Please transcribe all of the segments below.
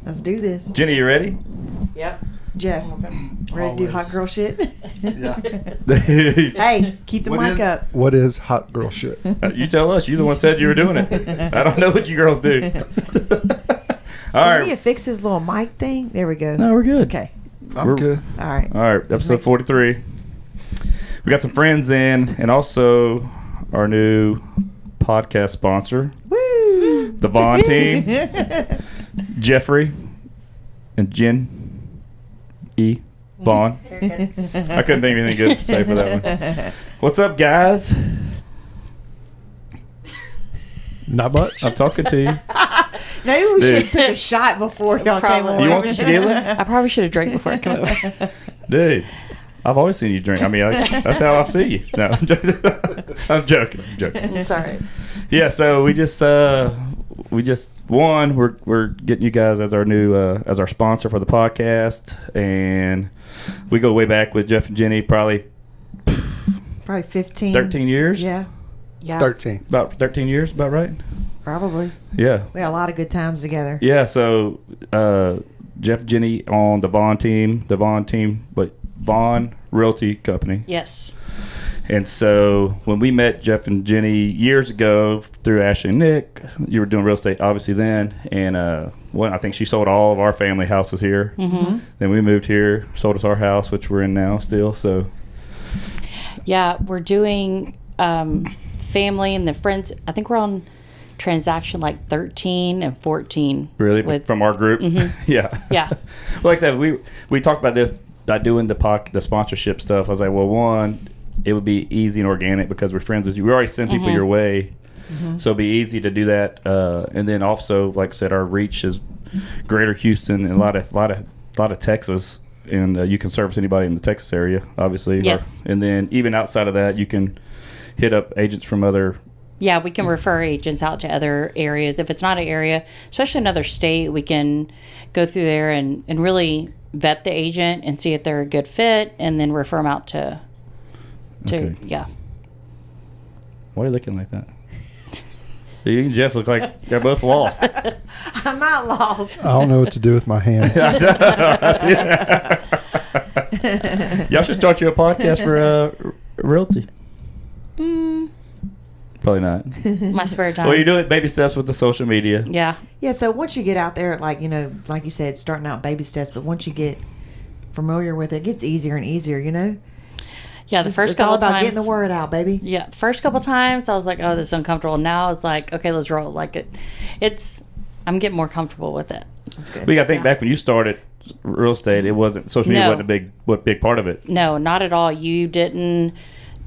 Let's do this. Jenny, you ready? Yep. Jeff, ready to do hot girl shit? Yeah. Hey, keep the mic up. What is hot girl shit? You tell us. You the one said you were doing it. I don't know what you girls do. All Can we right. fix his little mic thing? There we go. No, we're good. Okay. I'm good. All right. All right. Episode 43. We got some friends in, and also our new podcast sponsor, Woo! the Vaughn team, Jeffrey and Jen E. Vaughn. I couldn't think of anything good to say for that one. What's up, guys? Not much. I'm talking to you. Maybe we Dude. should have took a shot before y'all came Probably. over. You want some tequila? I probably should have drank before I came over. Dude, I've always seen you drink. I mean, that's how I see you. No, I'm joking. I'm joking. It's all right. Yeah, so we just won. We're getting you guys as our new as our sponsor for the podcast, and we go way back with Jeff and Jenny, probably 15. 13 years. Yeah, Yeah. 13. About 13 years, about right. probably. Yeah, We had a lot of good times together. yeah. So Jeff, Jenny on the Vaughn team, but Vaughn Realty Company. Yes. And so when we met Jeff and Jenny years ago through Ashley and Nick, you were doing real estate obviously then. And I think she sold all of our family houses here. Mm-hmm. Then we moved here, sold us our house, which we're in now still. So Yeah, we're doing family and the friends. I think we're on transaction like 13 and 14. really, With, from our group, yeah. yeah. Well, like I said, we talked about this by doing the sponsorship stuff. I was like, well, one, it would be easy and organic because we're friends with you. We already send people your way, so it'd be easy to do that. And then also, like I said, our reach is greater Houston and a lot of Texas, and you can service anybody in the Texas area, obviously. Yes. And then even outside of that, you can hit up agents from other. Yeah, we can refer agents out to other areas. If it's not an area, especially another state, we can go through there and really vet the agent and see if they're a good fit, and then refer them out to Okay. yeah. Why are you looking like that? You and Jeff look like they're both lost. I'm not lost. I don't know what to do with my hands. Y'all should start you a podcast for realty. Probably not. My spare time. Well, you're doing baby steps with the social media. Yeah. Yeah, so once you get out there, like you said, starting out baby steps, but once you get familiar with it, it gets easier and easier, Yeah, the first it's all couple about times. getting the word out, baby. Yeah, first couple times I was like, oh, this is uncomfortable. Now it's like, okay, let's roll. Like I'm getting more comfortable with it. That's good. We got to think back when you started real estate. It wasn't social media No. wasn't a big part of it. No, not at all. You didn't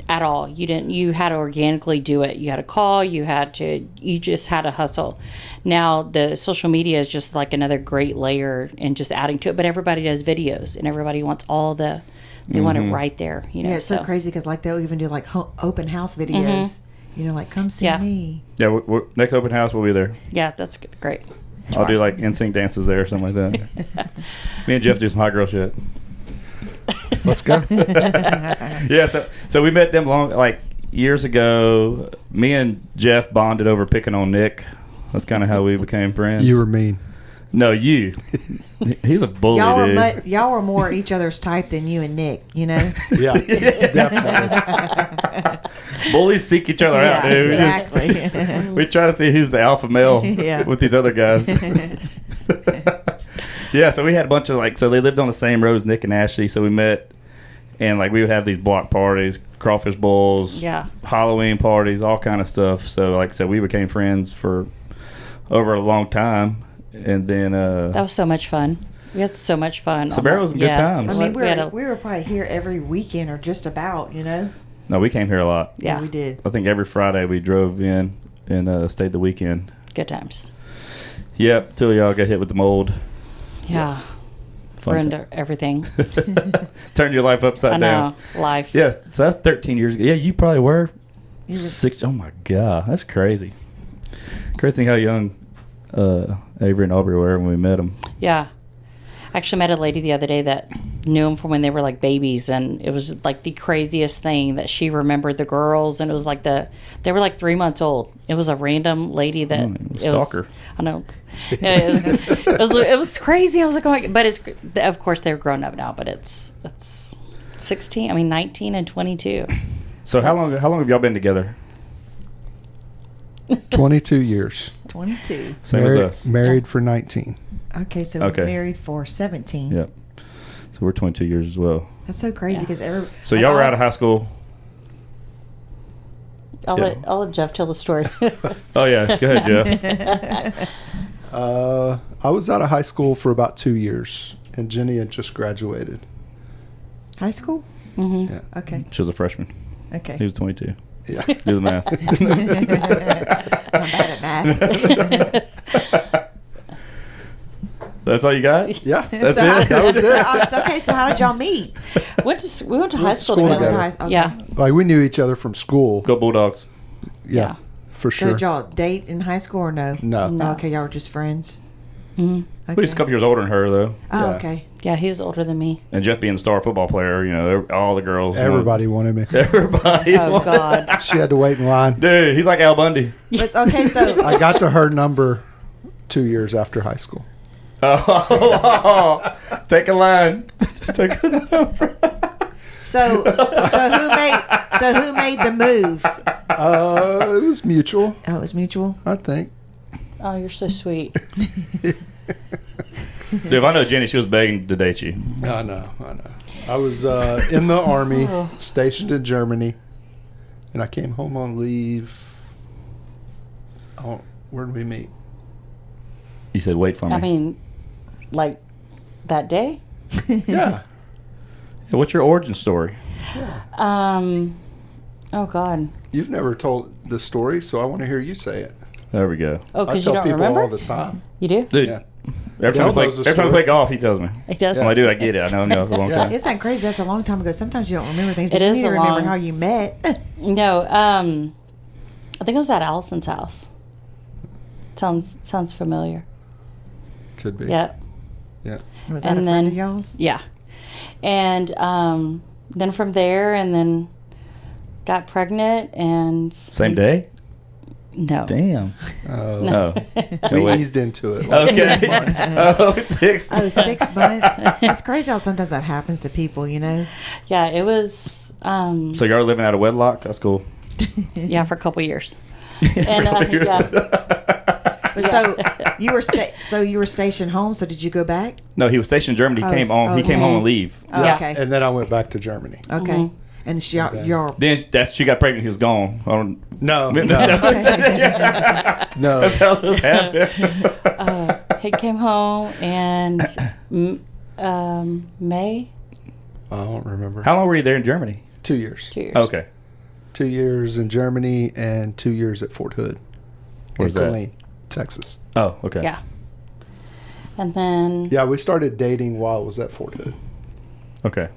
at all. You had to organically do it. You had to call. You just had to hustle. Now the social media is just like another great layer and just adding to it. But everybody does videos and everybody wants they want it right there. Yeah, it's so crazy because they'll even do like open house videos. Like come see me. Yeah, next open house we'll be there. Yeah, that's great. I'll do like NSYNC dances there or something like that. Me and Jeff do some hot girl shit. Let's go. Yeah, so we met them years ago. Me and Jeff bonded over picking on Nick. That's kind of how we became friends. You were mean. No, you. He's a bully, dude. Y'all were more each other's type than you and Nick, Yeah, definitely. Bullies seek each other out, dude. Exactly. We try to see who's the alpha male Yeah. with these other guys. Yeah, so we had a bunch of so they lived on the same road as Nick and Ashley, so we met, and we would have these block parties, crawfish bowls, Halloween parties, all kind of stuff. So like I said, we became friends for over a long time, and then that was so much fun. We had so much fun. So there was some good times. I mean, we were probably here every weekend or just about, No, we came here a lot. Yeah, we did. I think every Friday we drove in and stayed the weekend. Good times. Yep, till y'all got hit with the mold. Yeah. Fun We're into everything. Turn your life upside down. Life. Yes, so that's 13 years ago. Yeah, you probably were 6. Oh my God, that's crazy. Crazy how young Avery and Aubrey were when we met them. Yeah. I actually met a lady the other day that knew them from when they were like babies, and it was like the craziest thing that she remembered the girls, and it was like they were like 3 months old. It was a random lady that stalker. I know. It was crazy. I was like, oh my, but it's, of course they're grown up now, but it's 16. I mean 19 and 22. So how long have y'all been together? 22 years. 22. Same as us. Married for 19. Okay, so Okay. married for 17. Yep. So we're 22 years as well. That's so crazy because So y'all were out of high school. I'll let Jeff tell the story. Oh yeah, go ahead, Jeff. I was out of high school for about 2 years, and Jenny had just graduated. high school. Mm-hmm. Yeah. Okay. She was a freshman. Okay. He was 22. Yeah. Do the math. I'm bad at math. That's all you got? Yeah. That's So it? That was it. Okay, so how did y'all meet? we went to high school school together. together. Okay. Yeah. Like, we knew each other from school. Go Bulldogs. Yeah. For So sure. did y'all date in high school or no? No. No. Okay, y'all were just friends. Mm-hmm. Okay. We're just a couple years older than her, though. Oh, Yeah. okay. Yeah, he was older than me. And Jeff being the star football player, you know, all the girls. Everybody wanted me. Everybody. Oh God. She had to wait in line. Dude, he's like Al Bundy. But, okay, so I got to her number 2 years after high school. Oh, take a line. Take a number. so who made the move? It was mutual, Oh, it was mutual. I think. Oh, you're so sweet. Dude, if I know Jenny, she was begging to date you. I know. I was in the Army, stationed in Germany, and I came home on leave. Oh, where did we meet? You said, wait for me. I mean, like that day. Yeah. Hey, what's your origin story? Oh God. You've never told the story, so I want to hear you say it. There we go. Oh, I because you tell don't people remember. all the time. You do? Dude, Yeah. every time Dale knows the we story. play golf, he tells me. It does. I'm like, dude, I get it. I know him for a long Yeah. time. Isn't that crazy? That's a long time ago. Sometimes you don't remember things, but It you is need to a remember long- how you met. No. I think it was at Allison's house. Sounds familiar. Could be. Yep. Yeah. Was that And a friend then- of y'all's? Yeah. And then from there, and then got pregnant, and Same day? no. Damn. Oh. Oh. We wait. eased into it. Okay. 6 months. Oh, 6 Oh, 6 months. It's crazy how sometimes that happens to people, you know? Yeah, it was. So y'all living out of wedlock? That's cool. Yeah, for a couple years. And yeah, But so you were stationed home. So did you go back? No, he was stationed in Germany. He Oh, came on. He came okay. home on leave. Oh, Yeah. okay. And then I went back to Germany. Okay. Mhm. And you're Then she got pregnant. He was gone. I don't, No. no. No. That's how this happened. he came home and May I don't remember. How long were you there in Germany? 2 years. 2 years. Okay. 2 years in Germany and 2 years at Fort Hood. Where's in that? Killeen, Texas. Oh, okay. Yeah. And then Yeah, we started dating while I was at Fort Hood. Okay.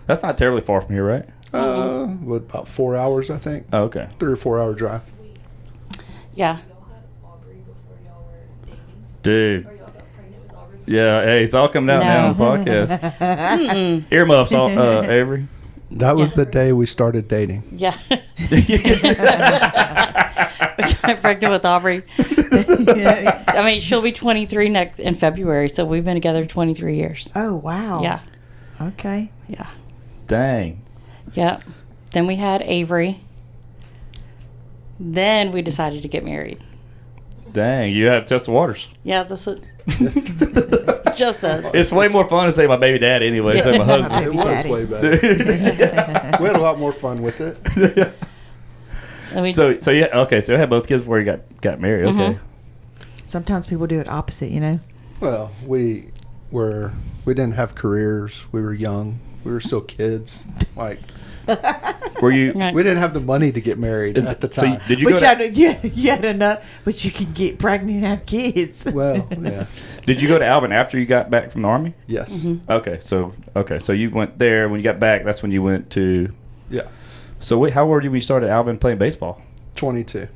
That's not terribly far from here, right? What, about 4 hours, I think. Oh, okay. 3 or 4 hour drive. yeah. Y'all had Aubrey before y'all were dating? Dude. Or y'all got pregnant with Aubrey? Yeah, hey, it's all coming out now on the podcast. Earmuffs, all, Avery. That was the day we started dating. Yeah. We got pregnant with Aubrey. I mean, she'll be 23 in February, so we've been together 23 years. Oh wow. Yeah. Okay. Yeah. Dang. Yep. Then we had Avery. Then we decided to get married. Dang. You had to test the waters. Yeah, that's what Jeff says. It's way more fun to say my baby dad anyway than say my husband. Baby It was daddy. way better. We had a lot more fun with it. I mean, So yeah, okay. So you had both kids before you got married. Okay. Sometimes people do it opposite, you know. Well, we didn't have careers. We were young. We were still kids. Like, Were you? right. we didn't have the money to get married Is at the it- so you- time. did you go? But you had enough, but you can get pregnant and have kids. Well, yeah. Did you go to Alvin after you got back from the army? Yes. Okay. So you went there when you got back. That's when you went to. Yeah. So how old were you when you started Alvin playing baseball? 22.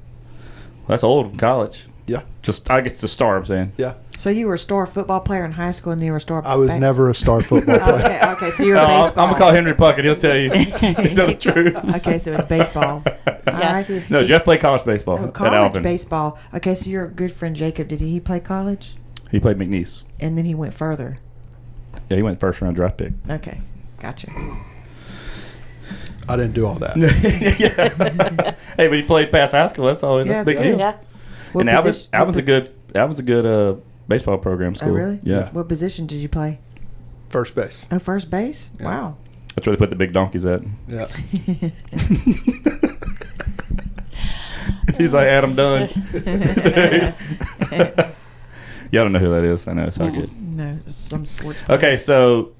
That's old in college. Yeah. Just I guess to start. I'm saying. Yeah. So you were a star football player in high school, and then you were a star. I was never a star football player. Okay, so you're No, I'm baseball. gonna call Henry Puckett. He'll tell you. He'll tell the truth. Okay, so it's baseball. All right, No, Jeff played college baseball at college Alvin. baseball. Okay, so your good friend Jacob, did he play college? He played McNeese. And then he went further. Yeah, he went first round draft pick. Okay, gotcha. I didn't do all that. Yeah. Hey, but he played past high school. That's always Yeah, that's a big that's deal. Yeah. What And position- Alvin's a good baseball program school. Oh, really? Yeah. What position did you play? First base. Oh, first base? Yeah. Wow. That's where they put the big donkeys at. Yeah. He's like Adam Dunn. Y'all don't know who that is. I know it's all good. No, some sports player. Okay, so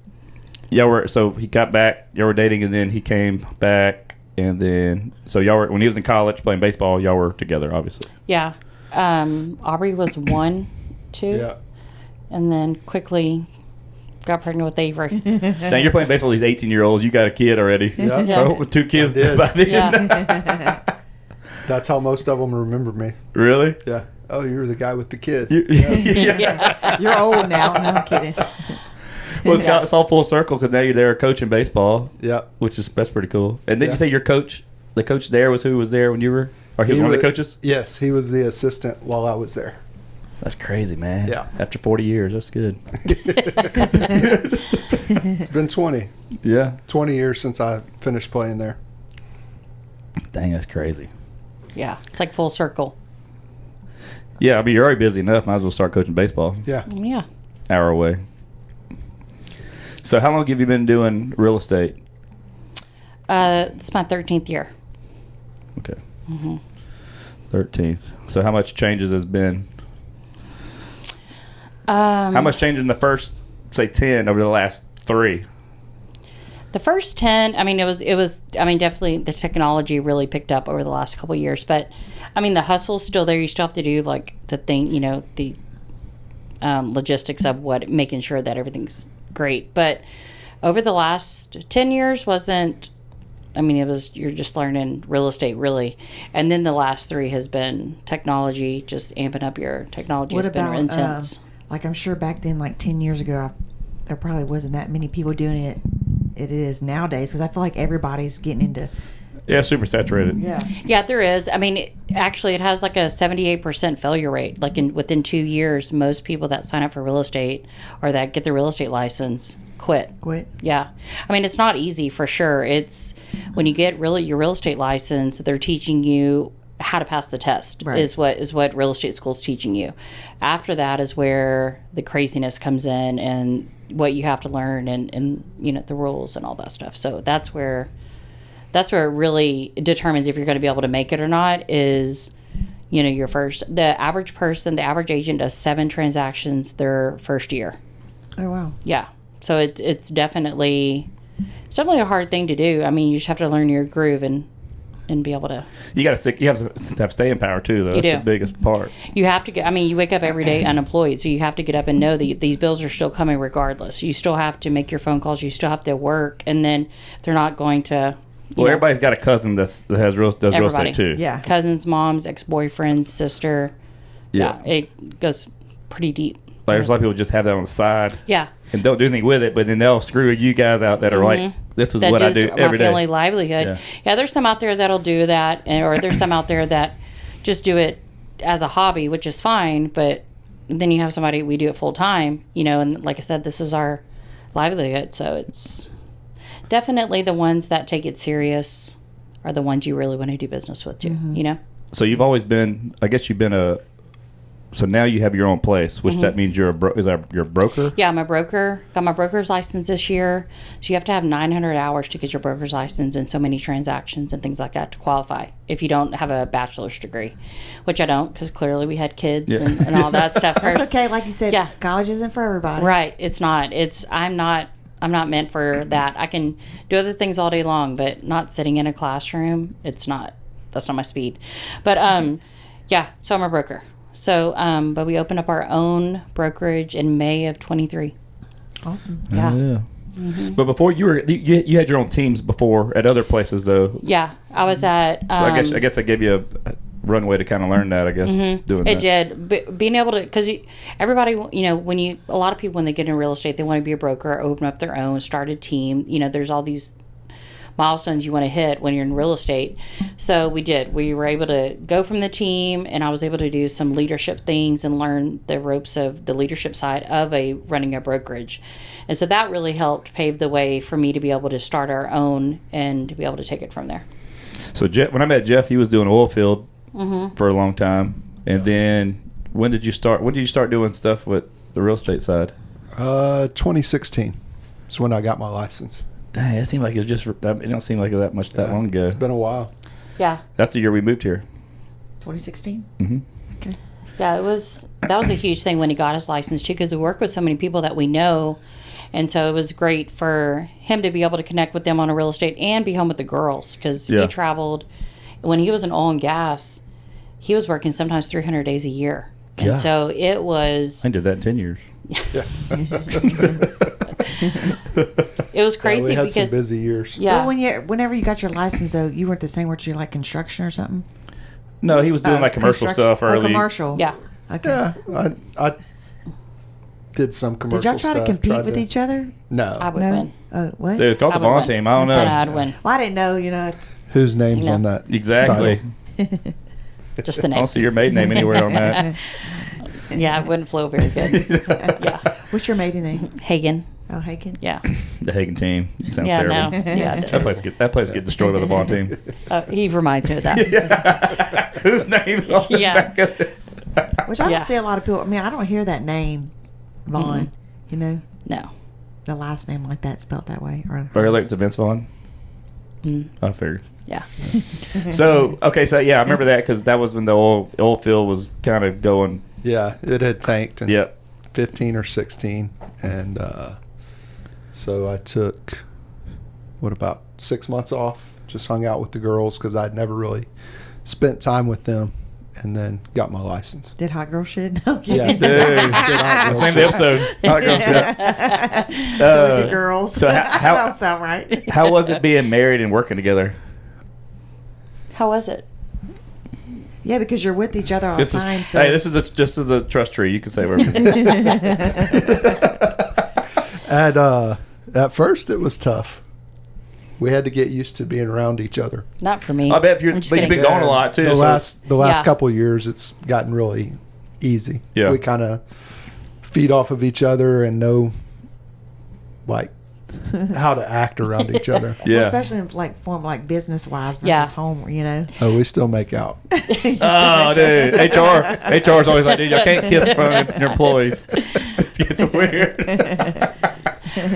he got back. Y'all were dating, and then he came back, and then so y'all were when he was in college playing baseball. Y'all were together, obviously. Yeah. Aubrey was 1, 2, Yeah. and then quickly got pregnant with Avery. Now you're playing baseball with these 18-year-olds. You got a kid already. Yeah. Yeah. Oh, with 2 kids I did. by then. Yeah. That's how most of them remember me. Really? Yeah. Oh, you were the guy with the kid. Yeah. You're old now. No, I'm kidding. Well, it's all full circle because now you're there coaching baseball, Yeah. that's pretty cool. And then Yeah. you say your coach, the coach there was who was there when you were, or he was one of the coaches? Yes, he was the assistant while I was there. That's crazy, man. Yeah. After 40 years, that's good. It's been 20 Yeah. 20 years since I finished playing there. Dang, that's crazy. Yeah. It's like full circle. Yeah, I mean, you're already busy enough. Might as well start coaching baseball. Yeah. Yeah. Hour away. So how long have you been doing real estate? It's my 13th year. Okay. 13th. So how much changes has been? How much changed in the first, say, 10 over the last 3? The first 10, I mean, it was, I mean, definitely the technology really picked up over the last couple of years. But, I mean, the hustle's still there. You still have to do, like, the thing, the logistics of making sure that everything's great. But over the last 10 years you're just learning real estate, really. And then the last 3 has been technology, just amping up your technology. What It's been about, intense. like I'm sure back then, like 10 years ago, there probably wasn't that many people doing it. It is nowadays because I feel like everybody's getting into. Yeah, super saturated. Yeah. Yeah, there is. I mean, it has like a 78% failure rate. Like within 2 years, most people that sign up for real estate or that get their real estate license quit. Yeah. I mean, it's not easy for sure. It's when you get your real estate license, they're teaching you how to pass the test. Right. is what real estate school's teaching you. After that is where the craziness comes in and what you have to learn and the rules and all that stuff. So that's where it really determines if you're going to be able to make it or not is, your the average agent does 7 transactions their first year. Oh wow. Yeah. So it's definitely a hard thing to do. I mean, you just have to learn your groove and be able to. You have to have staying power too, though. That's the biggest part. You have to you wake up every day unemployed, so you have to get up and know that these bills are still coming regardless. You still have to make your phone calls. You still have to work, and then they're not going to. Well, everybody's got a cousin that does real estate too. Yeah. Cousins, moms, ex-boyfriends, sister. Yeah. It goes pretty deep. Like, there's a lot of people just have that on the side. Yeah. And don't do anything with it, but then they'll screw you guys out that are like, this is what I do every day. My family livelihood. Yeah, there's some out there that'll do that, or there's some out there that just do it as a hobby, which is fine. But then you have somebody, we do it full time, and like I said, this is our livelihood. So it's definitely the ones that take it serious are the ones you really want to do business with too. So you've always been, I guess you've been so now you have your own place, which that means you're you're a broker? Yeah, I'm a broker. Got my broker's license this year. So you have to have 900 hours to get your broker's license and so many transactions and things like that to qualify if you don't have a bachelor's degree, which I don't because clearly we had kids and all that stuff first. That's okay. Like you said, college isn't for everybody. Right. It's not. I'm not meant for that. I can do other things all day long, but not sitting in a classroom. That's not my speed. But so I'm a broker. So, but we opened up our own brokerage in May of 23. Awesome. Yeah. Oh, yeah. But before you had your own teams before at other places though. Yeah, I was at. So I guess I gave you runway to kind of learn that, I guess. Doing It that. did. Being able to, because everybody, a lot of people, when they get in real estate, they want to be a broker, or open up their own, start a team. There's all these milestones you want to hit when you're in real estate. So we did. We were able to go from the team, and I was able to do some leadership things and learn the ropes of the leadership side of running a brokerage. And so that really helped pave the way for me to be able to start our own and to be able to take it from there. So Jeff, when I met Jeff, he was doing oil field for a long time. And then when did you start doing stuff with the real estate side? 2016 is when I got my license. Dang, it seemed like it was just, it don't seem like that much that long ago. It's been a while. Yeah. That's the year we moved here. 2016. Okay. Yeah, that was a huge thing when he got his license too, because we work with so many people that we know, and so it was great for him to be able to connect with them on a real estate and be home with the girls, because he traveled. When he was in oil and gas, he was working sometimes 300 days a year, and so it was. I did that in 10 years. It was crazy we had because some busy years. Yeah. Well, whenever you got your license, though, you weren't the same. Weren't you like construction or something? No, he was doing like commercial stuff early. Commercial. Yeah. Okay. Yeah, I did some commercial Did y'all try stuff. to compete with each other? No. I would No. win. Oh, what? Dude, it's called I the would Vaughn win. team. I don't know. I'd win. Well, I didn't know. Whose name's on that? Exactly. title? Just the I name. don't see your maiden name anywhere on that. Yeah, it wouldn't flow very good. Yeah. What's your maiden name? Hagen. Oh, Hagen. Yeah. The Hagen team. Sounds Yeah, terrible. no. Yeah, That place get destroyed by the Vaughn team. he reminds me of that. Whose name's on the Yeah. back of this? Which I Yeah. don't see a lot of people. I mean, I don't hear that name, Vaughn. No. The last name like that spelled that way. Or Are you related to Vince Vaughn? Mm. I figured. Yeah. So yeah, I remember that because that was when the oil field was kind of going. Yeah, it had tanked in Yep. 15 or 16. And so I took, about 6 months off, just hung out with the girls because I'd never really spent time with them, and then got my license. Did hot girl shit? No, I'm Yeah. kidding. Let's name the episode. Hot Girl Shit. The girls. So that don't sound right. How was it being married and working together? How was it? Yeah, because you're with each other all the time. So This is a trust tree. You can say whatever. At first, it was tough. We had to get used to being around each other. Not for me. I bet I'm just but you've been kidding. gone a lot too. The so last Yeah. couple of years, it's gotten really easy. Yeah. We kind of feed off of each other and know like how to act around each other. yeah. Well, especially in form business wise versus Yeah. home. Oh, we still make out. Oh, dude. HR is always like, dude, y'all can't kiss in front of your employees. It gets weird.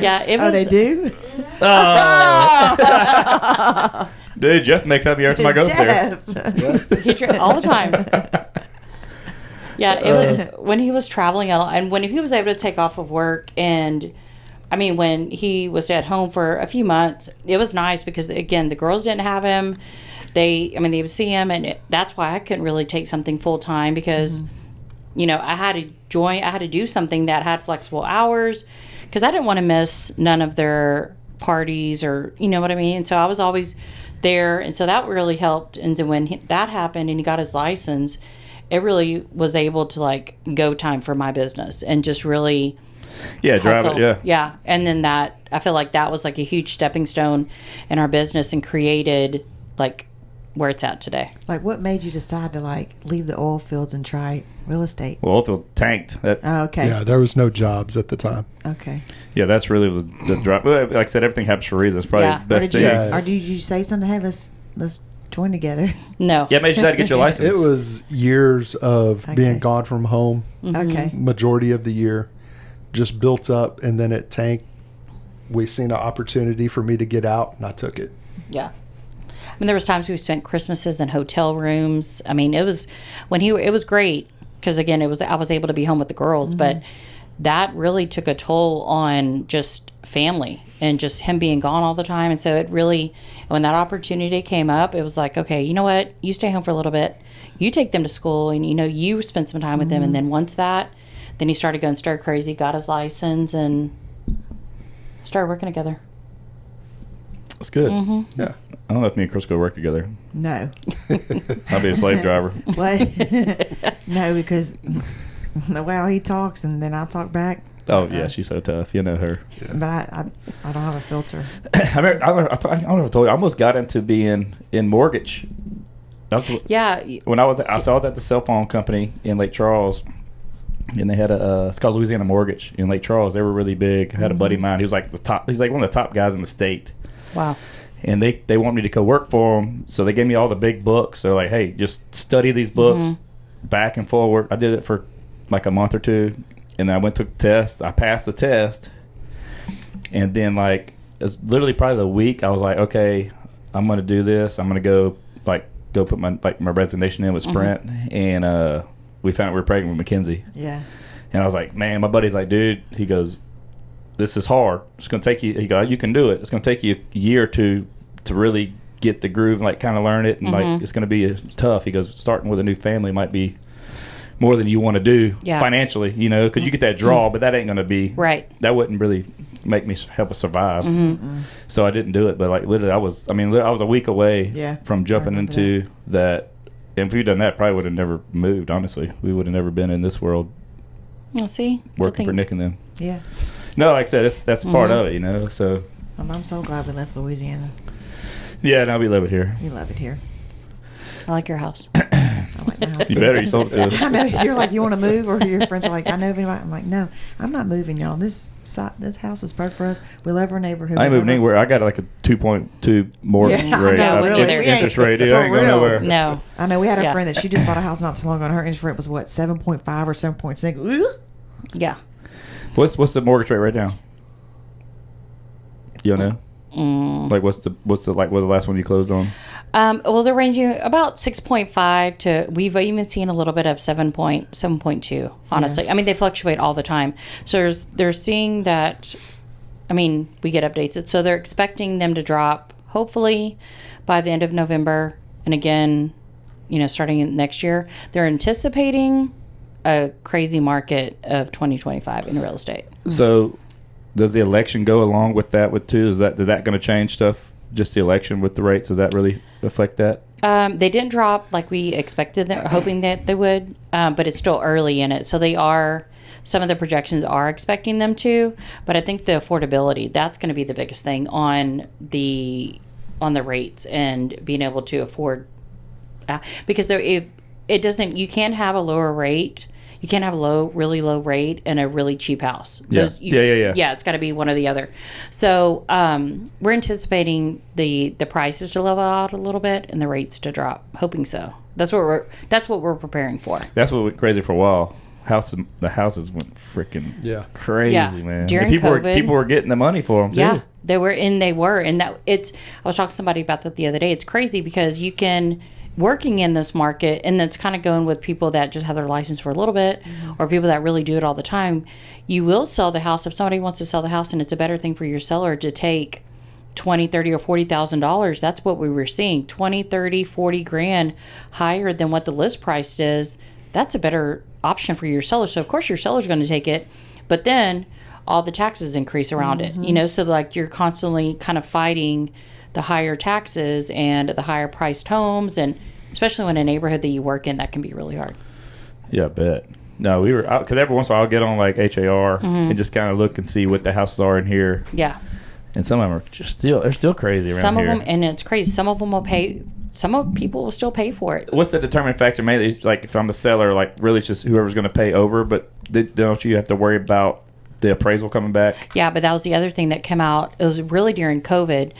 Yeah, it was. Oh, they do. Oh. Dude, Jeff makes up every time I go up there. Jeff. All the time. Yeah, it was when he was traveling a lot, and when he was able to take off of work, and I mean, when he was at home for a few months, it was nice because again, the girls didn't have him. They would see him, and that's why I couldn't really take something full time because, I had to do something that had flexible hours because I didn't want to miss none of their parties or you know what I mean. And so I was always there, and so that really helped. And so when that happened and he got his license, it really was able to go time for my business and just really drive hustle. it. Yeah. And then that, I feel like that was a huge stepping stone in our business and created where it's at today. What made you decide to leave the oil fields and try real estate? Well, oil field tanked. Oh, okay. Yeah, there was no jobs at the time. Okay. Yeah, that's really the drop. Like I said, everything happens for a reason. It's probably Yeah. the best thing. Yeah. Or did you say something? Hey, let's join together. No. Yeah, it made you decide to get your license. It was years of being gone from home, Okay. majority of the year, just built up, and then it tanked. We seen an opportunity for me to get out, and I took it. Yeah. I mean, there was times we spent Christmases in hotel rooms. I mean, it was great because again, I was able to be home with the girls, but that really took a toll on just family and just him being gone all the time. And so it really, when that opportunity came up, it was like, okay, you know what? You stay home for a little bit. You take them to school and, you spend some time with them. And then once then he started going stir crazy, got his license and started working together. That's good. Yeah. I don't know if me and Chris go work together. No. I'll be a slave driver. What? No, because the way he talks and then I talk back. Oh yeah, she's so tough. You know her. But I don't have a filter. I don't know if I told you. I almost got into being in mortgage. Yeah. When I was at the cell phone company in Lake Charles, and they had it's called Louisiana Mortgage in Lake Charles. They were really big. I had a buddy of mine. He was like He's like one of the top guys in the state. Wow. And they want me to go work for them, so they gave me all the big books. They're like, hey, just study these books back and forward. I did it for like a month or two, and then I went to the test. I passed the test, and then like it was literally probably the week I was like, okay, I'm gonna do this. I'm gonna go put my resignation in with Sprint, and we found out we were pregnant with Mackenzie. Yeah. And I was like, man, my buddy's like, dude, he goes, this is hard. It's going to take you, he goes, you can do it. It's going to take you a year or two to really get the groove and like kind of learn it. And like, it's going to be tough. He goes, starting with a new family might be more than you want to do financially, you know, because you get that draw, but that ain't going to be, that wouldn't really make me help us survive. So I didn't do it. But like literally I was a week away from jumping into that. And if we'd done that, probably would have never moved, honestly. We would have never been in this world working for Nick and them. Yeah. No, like I said, that's part of it, you know. So I'm so glad we left Louisiana. Yeah, now we love it here. We love it here. I like your house. I like my house. You better. You sold it to us. I know. You're like, you want to move? Or your friends are like, I know of anybody. I'm like, no, I'm not moving, y'all. This house is perfect for us. We love our neighborhood. I ain't moving anywhere. I got like a 2.2 mortgage rate. know, really. Interest rate. Dude, I ain't going nowhere. No. I know. We had a friend that she just bought a house not too long ago, and her interest rate was what, 7.5 or 7.6. Yeah. What's the mortgage rate right now? You don't know? Like what's the last one you closed on? Well, they're ranging about 6.5 to, we've even seen a little bit of 7.2, honestly. Yeah. I mean, they fluctuate all the time. So they're seeing that, I mean, we get updates. So they're expecting them to drop, hopefully, by the end of November. And again, you know, starting in next year. They're anticipating a crazy market of 2025 in real estate. So does the election go along with that too? Is that going to change stuff? Just the election with the rates, does that really affect that? They didn't drop like we expected, hoping that they would, but it's still early in it. So some of the projections are expecting them to, but I think the affordability, that's going to be the biggest thing on the rates and being able to afford, because you can't have a lower rate. You can't have a really low rate and a really cheap house. Yeah, Yeah, it's got to be one or the other. So we're anticipating the prices to level out a little bit and the rates to drop. Hoping so. That's what we're preparing for. That's what went crazy for a while. The houses went freaking crazy, man. During COVID, people were getting the money for them too. Yeah, they were, and I was talking to somebody about that the other day. It's crazy because you can. Working in this market, and that's kind of going with people that just have their license for a little bit, or people that really do it all the time, you will sell the house if somebody wants to sell the house, and it's a better thing for your seller to take $20,000, $30,000, or $40,000. That's what we were seeing, 20, 30, 40 grand higher than what the list price is. That's a better option for your seller. So of course your seller's going to take it, but then all the taxes increase around it, you know, so like you're constantly kind of fighting the higher taxes and the higher priced homes, and especially when a neighborhood that you work in, that can be really hard. Yeah, I bet. No, we were out because every once in a while I'll get on like HAR and just kind of look and see what the houses are in here. Yeah. And some of them are they're still crazy around some here. Some of them, and it's crazy. Some of them will pay. People will still pay for it. What's the determining factor? Mainly, like if I'm the seller, like really it's just whoever's going to pay over. But don't you have to worry about the appraisal coming back? Yeah, but that was the other thing that came out. It was really during COVID,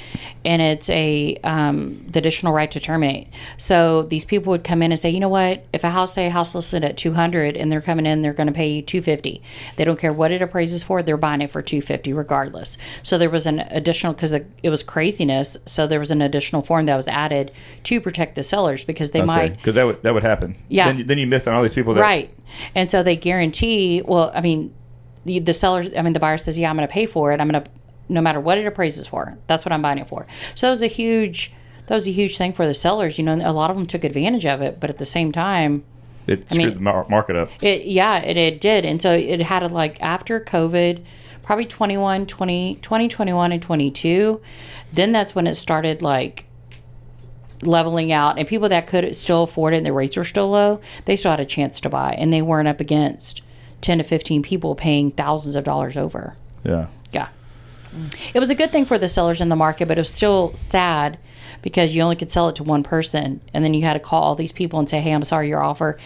and it's the additional right to terminate. So these people would come in and say, you know what? If a house listed at $200 and they're coming in, they're going to pay you $250. They don't care what it appraises for. They're buying it for $250 regardless. So there was an additional, because it was craziness. So there was an additional form that was added to protect the sellers, because they might, because that would happen. Yeah. Then you miss on all these people that right. And so they guarantee. Well, I mean. The buyer says, yeah, I'm going to pay for it. No matter what it appraises for, that's what I'm buying it for. So that was a huge thing for the sellers. You know, a lot of them took advantage of it, but at the same time, it screwed the market up. It did. And so it had after COVID, probably 2021 and 22. Then that's when it started like leveling out, and people that could still afford it and the rates were still low, they still had a chance to buy, and they weren't up against 10 to 15 people paying thousands of dollars over. Yeah. Yeah. It was a good thing for the sellers in the market, but it was still sad because you only could sell it to one person, and then you had to call all these people and say, hey, I'm sorry, your offer.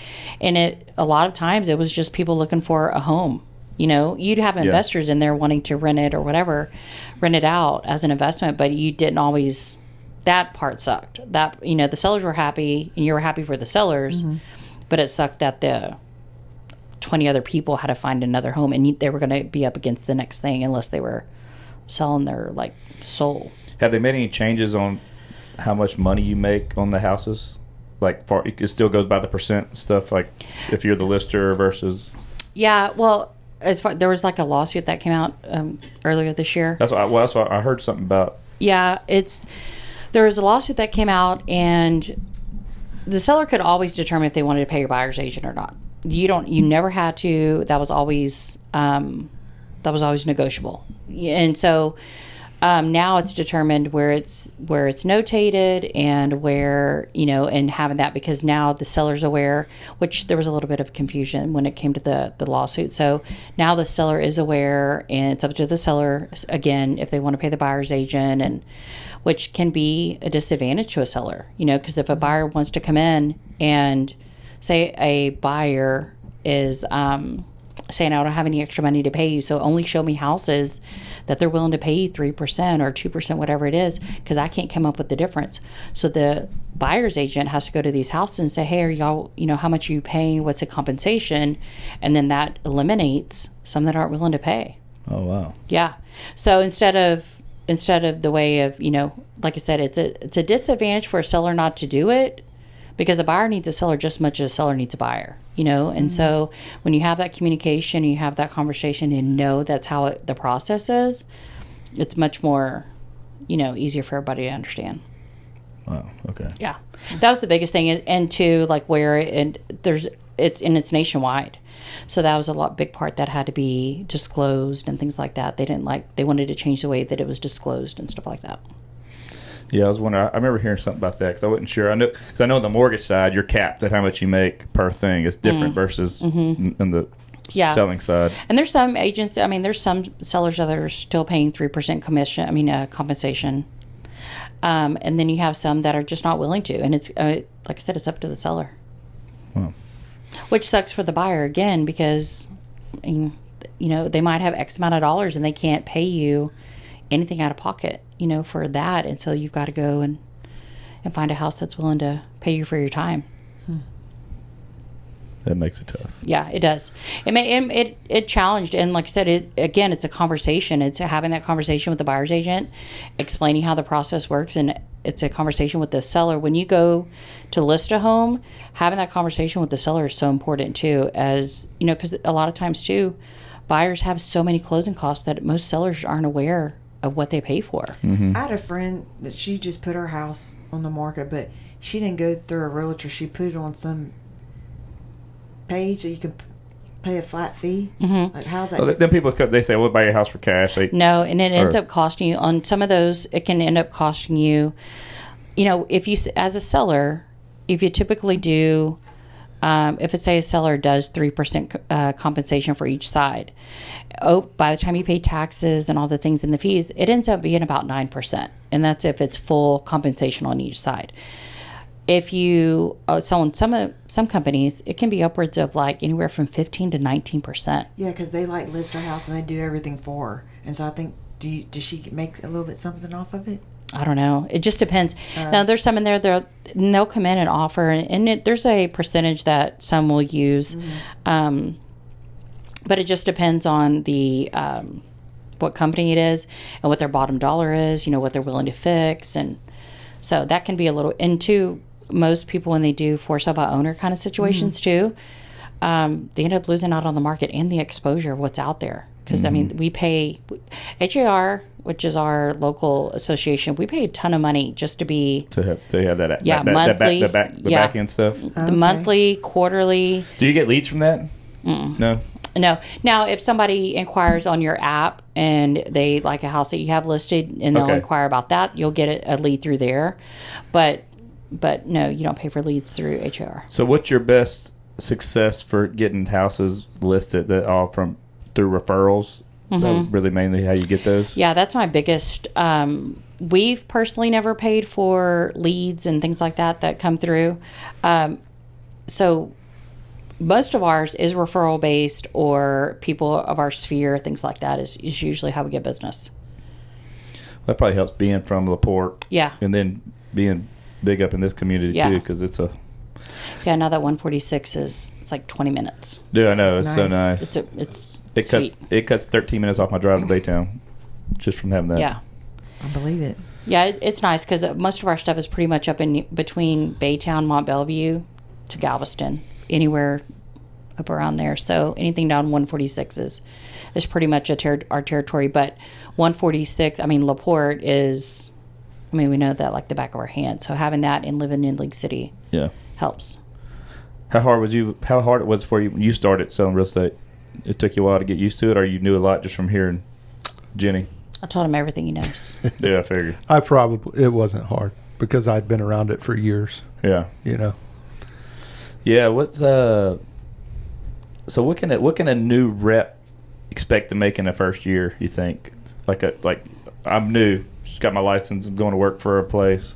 And a lot of times it was just people looking for a home. You know, you'd have investors in there wanting to rent it or whatever, rent it out as an investment, but you didn't always, that part sucked. That, you know, the sellers were happy and you were happy for the sellers, but it sucked that the 20 other people had to find another home, and they were going to be up against the next thing unless they were selling their like soul. Have they made any changes on how much money you make on the houses? Like, it still goes by the percent stuff, like if you're the lister versus... Yeah, well, as far, there was like a lawsuit that came out earlier this year. That's what I heard something about. Yeah, there was a lawsuit that came out, and the seller could always determine if they wanted to pay your buyer's agent or not. You never had to. That was always negotiable. And so now it's determined where it's notated and where, you know, and having that, because now the seller's aware, which there was a little bit of confusion when it came to the lawsuit. So now the seller is aware, and it's up to the seller again if they want to pay the buyer's agent, and which can be a disadvantage to a seller, you know, because if a buyer wants to come in and say a buyer is saying, I don't have any extra money to pay you, so only show me houses that they're willing to pay you 3% or 2%, whatever it is, because I can't come up with the difference. So the buyer's agent has to go to these houses and say, hey, are y'all, you know, how much are you paying? What's the compensation? And then that eliminates some that aren't willing to pay. Oh, wow. Yeah. So instead of the way of, you know, like I said, it's a disadvantage for a seller not to do it, because a buyer needs a seller just as much as a seller needs a buyer, you know? And so when you have that communication, you have that conversation, and know that's how the process is, it's much more, you know, easier for everybody to understand. Wow. Okay. Yeah. That was the biggest thing. And to like where it's nationwide. So that was a big part that had to be disclosed and things like that. They wanted to change the way that it was disclosed and stuff like that. Yeah, I was wondering. I remember hearing something about that because I wasn't sure. I know on the mortgage side, you're capped at how much you make per thing. It's different versus in the selling side. And there's some agents. I mean, there's some sellers that are still paying 3% commission. I mean, compensation. And then you have some that are just not willing to. And it's like I said, it's up to the seller. Wow. Which sucks for the buyer again, because you know, they might have X amount of dollars and they can't pay you anything out of pocket, you know, for that. And so you've got to go and find a house that's willing to pay you for your time. That makes it tough. Yeah, it does. It challenged, and like I said, it's a conversation. It's having that conversation with the buyer's agent, explaining how the process works, and it's a conversation with the seller. When you go to list a home, having that conversation with the seller is so important too, as you know, because a lot of times too, buyers have so many closing costs that most sellers aren't aware of what they pay for. I had a friend that she just put her house on the market, but she didn't go through a realtor. She put it on some page that you can pay a flat fee. Like, how's that? So then people they say, "Well, buy your house for cash." No, and it ends up costing you on some of those. It can end up costing you. You know, if you as a seller, if you typically do, if it's say a seller does 3% compensation for each side, by the time you pay taxes and all the things and the fees, it ends up being about 9%, and that's if it's full compensation on each side. If you so on some companies, it can be upwards of like anywhere from 15 to 19%. Yeah, because they like list her house and they do everything for her, and so I think does she make a little bit something off of it? I don't know. It just depends. Now there's some in there they'll come in and offer, and there's a percentage that some will use, but it just depends on the what company it is and what their bottom dollar is. You know, what they're willing to fix, and so that can be a little into. Most people, when they do for sale by owner kind of situations too, they end up losing out on the market and the exposure of what's out there. Because I mean, we pay HAR, which is our local association. We pay a ton of money just to be to have that monthly, the back end stuff. The monthly, quarterly. Do you get leads from that? No. No. Now, if somebody inquires on your app and they like a house that you have listed and they'll Okay. inquire about that, you'll get a lead through there. But no, you don't pay for leads through HOR. So what's your best success for getting houses listed that all through referrals? That really mainly how you get those? Yeah, that's my biggest. We've personally never paid for leads and things like that come through. So most of ours is referral based or people of our sphere, things like that is usually how we get business. That probably helps being from LaPorte. Yeah. And then being big up in this community Yeah. too, because it's a... Yeah, now that 146 it's like 20 minutes. Yeah, I know. It's It's so nice. nice. It's sweet. It cuts 13 minutes off my drive to Baytown just from having that. Yeah. I believe it. Yeah, it's nice because most of our stuff is pretty much up in between Baytown, Mont Belvieu to Galveston, anywhere up around there. So anything down 146 is pretty much our territory. But 146, I mean, LaPorte is, I mean, we know that like the back of our hand. So having that and living in League City Yeah. helps. How hard it was for you when you started selling real estate? It took you a while to get used to it, or you knew a lot just from hearing Jenny? I told him everything he knows. Yeah, I figured. It wasn't hard because I'd been around it for years, Yeah. you know. Yeah, so what can a new rep expect to make in the first year, you think? Like I'm new, just got my license, I'm going to work for a place.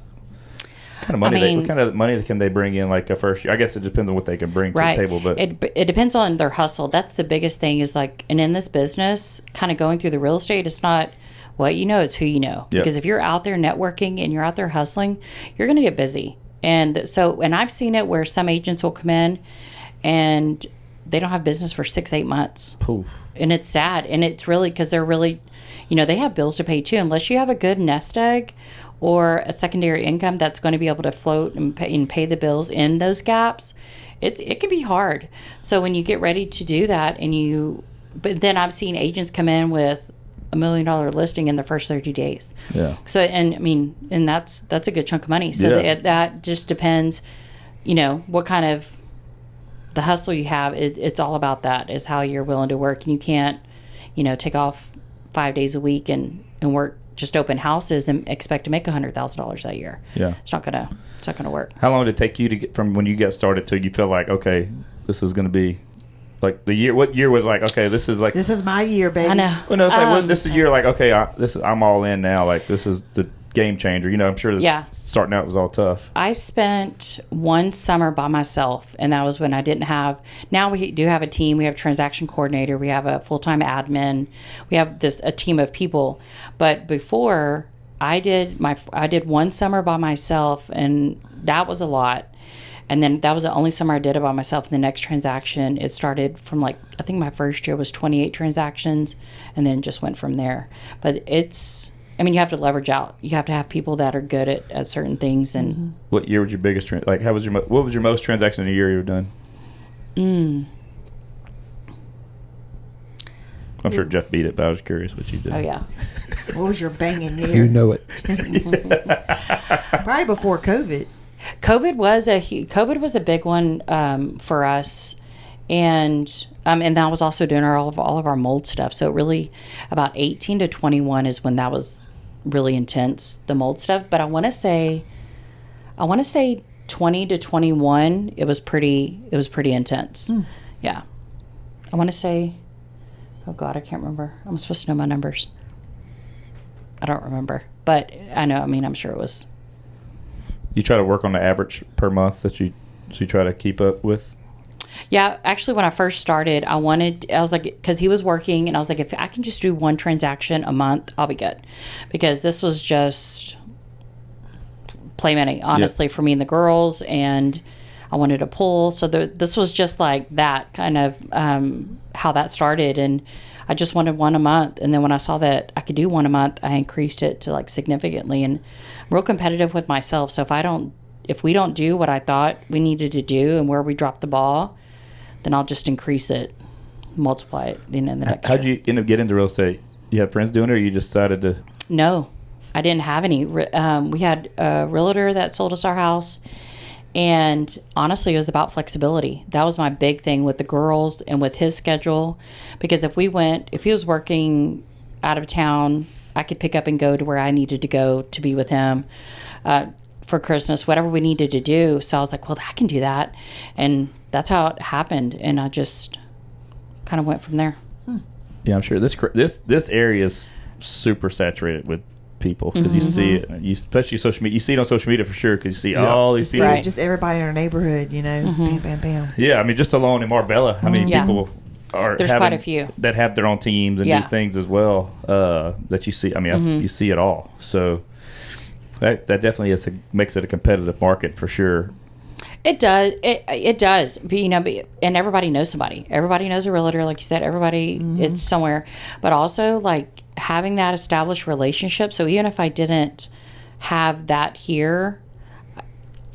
What kind of money can they bring in like a first year? I guess it depends on what they can bring to the table, but it depends on their hustle. That's the biggest thing is like, and in this business, kind of going through the real estate, it's not what you know, it's who you know. Yep. Because if you're out there networking and you're out there hustling, you're going to get busy. And I've seen it where some agents will come in and they don't have business for 6-8 months. poof. And it's sad. And it's really because they're really, they have bills to pay too. Unless you have a good nest egg or a secondary income that's going to be able to float and pay the bills in those gaps, it can be hard. So when you get ready to do that but then I've seen agents come in with $1 million listing in the first 30 days. Yeah. So, and that's a good chunk of money. So Yeah. that just depends, what kind of the hustle you have. It's all about that is how you're willing to work. And you can't, take off 5 days a week and work just open houses and expect to make $100,000 that year. Yeah. It's not gonna work. How long did it take you to get from when you got started till you feel like, okay, this is going to be like the year? What year was like, okay, this is my year, baby. I know. Well, no, it's like this is year like, okay, I'm all in now. Like this is the game changer. I'm sure starting out was all tough. I spent one summer by myself, and that was when I didn't have. Now we do have a team. We have a transaction coordinator. We have a full-time admin. We have a team of people. But before I did one summer by myself, and that was a lot. And then that was the only summer I did it by myself. And the next transaction, it started from I think my first year was 28 transactions, and then just went from there. But you have to leverage out. You have to have people that are good at certain things. And What year was your biggest what was your most transaction in a year you've done? I'm sure Jeff beat it, but I was curious what you did. oh yeah, What was your banging year? You know it. Probably before COVID. COVID was a big one for us, and that was also doing all of our mold stuff. So really, about 18 to 21 is when that was really intense, the mold stuff. But I want to say 20 to 21, it was pretty intense. Yeah, I want to say, oh God, I can't remember. I'm supposed to know my numbers. I don't remember, but I know. I'm sure it was. You try to work on the average per month that you try to keep up with? Yeah, actually, when I first started, I was like, because he was working, and I was like, if I can just do one transaction a month, I'll be good. Because this was just play money, honestly, for me and the girls, and I wanted to pull. So this was just like that kind of how that started, and I just wanted one a month. And then when I saw that I could do one a month, I increased it to significantly. And I'm real competitive with myself. So if we don't do what I thought we needed to do and where we dropped the ball, then I'll just increase it, multiply it in the next How'd year. you end up getting into real estate? You have friends doing it, or you just decided to? No, I didn't have any. We had a realtor that sold us our house, And honestly, it was about flexibility. That was my big thing with the girls and with his schedule. Because if he was working out of town, I could pick up and go to where I needed to go to be with him for Christmas, whatever we needed to do. So I was like, well, I can do that. And that's how it happened. And I just kind of went from there. Yeah, I'm sure this area is super saturated with people because you see it, especially social media. You see it on social media for sure because you see all these people. Right. Just everybody in our neighborhood, bam, bam, bam. Yeah, I mean, just alone in Marbella, how many people are There's quite a few that have their own teams and do things as well that you see. I mean, you see it all. So that definitely makes it a competitive market for sure. It does. It does. But, and everybody knows somebody. Everybody knows a realtor, like you said. Everybody, it's somewhere. But also, like, having that established relationship. So even if I didn't have that here,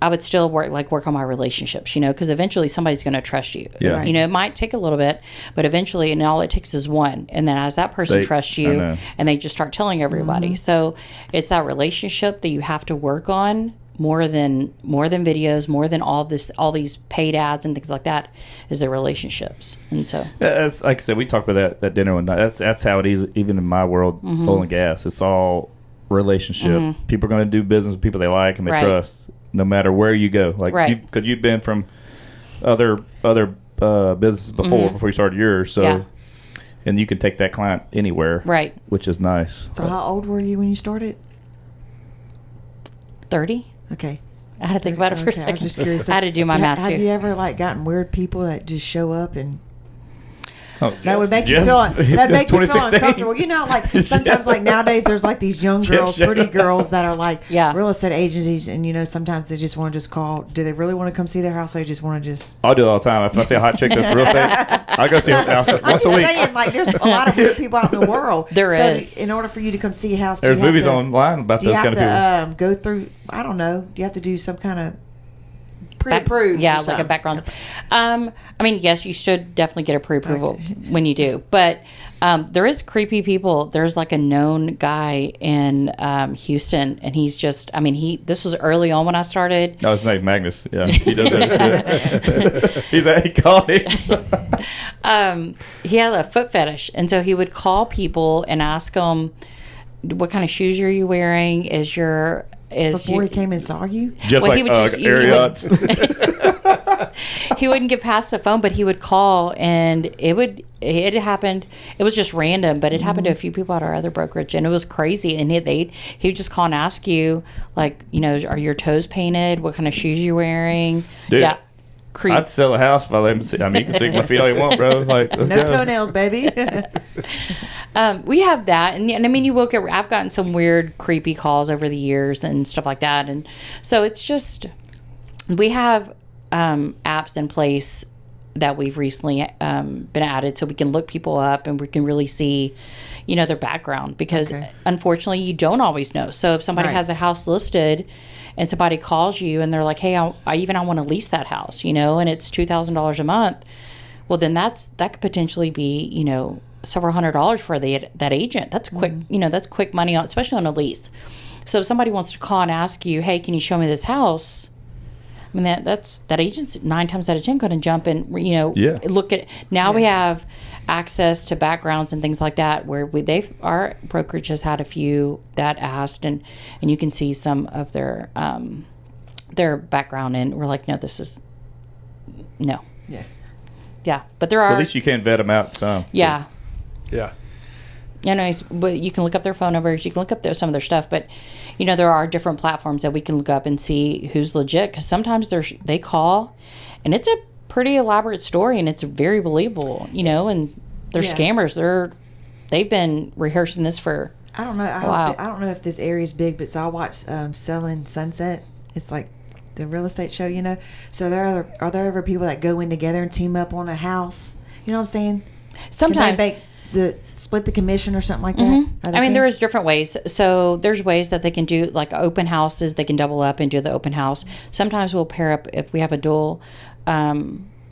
I would still work on my relationships, because eventually somebody's going to trust you. Yeah. Right. It might take a little bit, but eventually, and all it takes is one. And then as that person trusts you, and they just start telling everybody. So it's that relationship that you have to work on more than videos, more than all these paid ads and things like that, is the relationships. And so that's, like I said, we talked about that dinner one night. That's how it is even in my world. Oil and gas, it's all relationship. People are going to do business with people they like and they trust, no matter where you go. Like because you've been from other businesses before you started yours, so and you can take that client anywhere, right? Which is nice. So how old were you when you started? 30. Okay. I had to think about it for a second. I was just curious. I had to do my math too. Have you ever gotten weird people that just show up and that would make you feel uncomfortable? Sometimes nowadays there's these young girls, pretty girls that are real estate agencies, and sometimes they just want to just call. Do they really want to come see their house? Or they just want to just. I'll do it all the time. If I see a hot chick that's real estate, I go see her house once a week. I'm saying there's a lot of weird people out in the world. There is. In order for you to come see a house, there's movies online about those kind of people. Do you have to go through? I don't know. Do you have to do some kind of pre-approved? Like a background. I mean, yes, you should definitely get a pre-approval when you do. But there is creepy people. There's a known guy in Houston, and he's just. I mean, this was early on when I started. Oh, his name's Magnus. Yeah, he does that shit. He called him. He had a foot fetish, and so he would call people and ask them, "What kind of shoes are you wearing? Before he came and saw you?" Just Ariats. He wouldn't get past the phone, but he would call, and it happened. It was just random, but it happened to a few people at our other brokerage, and it was crazy. And he would just call and ask you, are your toes painted? What kind of shoes you're wearing? Dude, yeah. Creep. I'd sell a house if I let him see. I mean, you can stick my feet all you want, bro. Let's no go. Toenails, baby. We have that, and I mean, I've gotten some weird, creepy calls over the years and stuff like that, and so it's just we have apps in place that we've recently been added, so we can look people up and we can really see, their background, because unfortunately you don't always know. So if somebody has a house listed and somebody calls you and they're like, "Hey, I want to lease that house," and it's $2,000 a month, well, then that could potentially be, several $100s for that agent. That's quick, that's quick money, especially on a lease. So if somebody wants to call and ask you, "Hey, can you show me this house?" I mean, that agent's 9 times out of 10 going to jump and look at. Now we have access to backgrounds and things like that, where our brokerage has had a few that asked, and you can see some of their background, and we're like, no, this is no. Yeah, but there are. Well, at least you can vet them out some. Yeah. Yeah. But you can look up their phone numbers. You can look up some of their stuff. But, there are different platforms that we can look up and see who's legit. Because sometimes they call, and it's a pretty elaborate story, and it's very believable, and they're scammers. They've been rehearsing this for I don't know. I don't know if this area is big, but so I watch Selling Sunset. It's like the real estate show, So are there ever people that go in together and team up on a house? You know what I'm saying? Sometimes. Can they split the commission or something like that? I mean, there is different ways. So there's ways that they can do, like open houses. They can double up and do the open house. Sometimes we'll pair up if we have a dual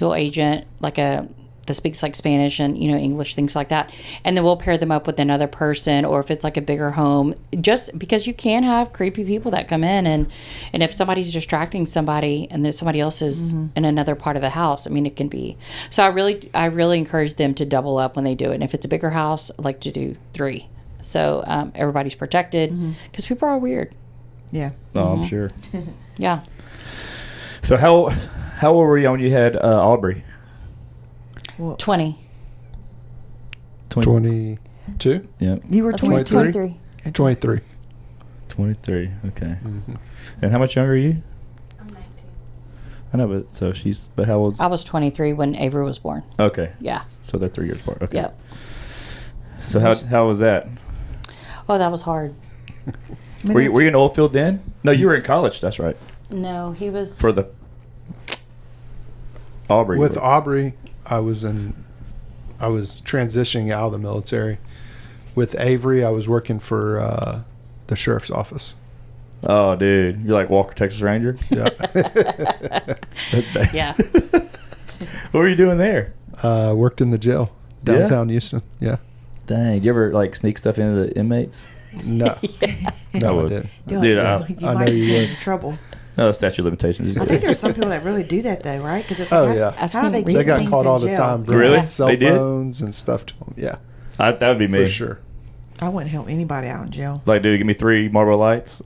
agent, like a that speaks like Spanish and, English, things like that. And then we'll pair them up with another person, or if it's like a bigger home, just because you can have creepy people that come in, and if somebody's distracting somebody and there's somebody else is in another part of the house, I mean, it can be. So I really encourage them to double up when they do it. And if it's a bigger house, I like to do 3. So everybody's protected, because people are weird. Yeah. Oh, I'm sure. Yeah. So how old were you when you had Aubrey? 20. 22? Yeah. You were 22. 23. 23. 23. Okay. And how much younger are you? I'm 19. I know, but how old? I was 23 when Avery was born. Okay. Yeah. So they're 3 years apart. Okay. Yep. So how was that? Oh, that was hard. Were you in Oldfield then? No, you were in college. That's right. No, he was. For the Aubrey. With Aubrey, I was transitioning out of the military. With Avery, I was working for the sheriff's office. Oh, dude, you're like Walker, Texas Ranger. Yeah. Yeah. What were you doing there? Worked in the jail downtown Houston. Yeah. Dang, did you ever like sneak stuff into the inmates? No. No, I didn't. Dude, you I might know you get would. in trouble. No, statute of limitations. I think there's some people that really do that though, right? Because it's Oh, like, yeah. I've how seen do they They They get got things caught in all the jail? time. Really? Bringing cell They did? phones and stuff to them. Yeah. That would be me. For sure. I wouldn't help anybody out in jail. Like, dude, give me 3 Marlboro Lights.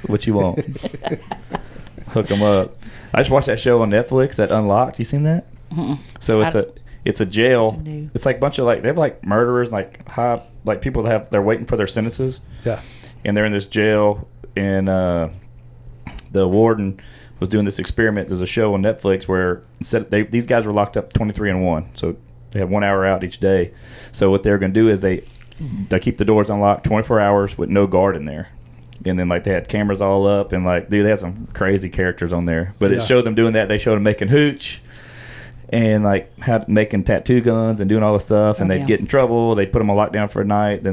What you want? Hook them up. I just watched that show on Netflix, that Unlocked. You seen that? So it's a jail. It's like a bunch of they have like murderers, like people that they're waiting for their sentences. Yeah. And they're in this jail, and the warden was doing this experiment. There's a show on Netflix where these guys were locked up 23-1, so they have 1 hour out each day. So what they're going to do is they keep the doors unlocked 24 hours with no guard in there. And then they had cameras all up, and dude, they had some crazy characters on there. But it showed them doing that. They showed them making hooch and making tattoo guns and doing all this stuff, and they'd get in trouble. They'd put them on lockdown for a night,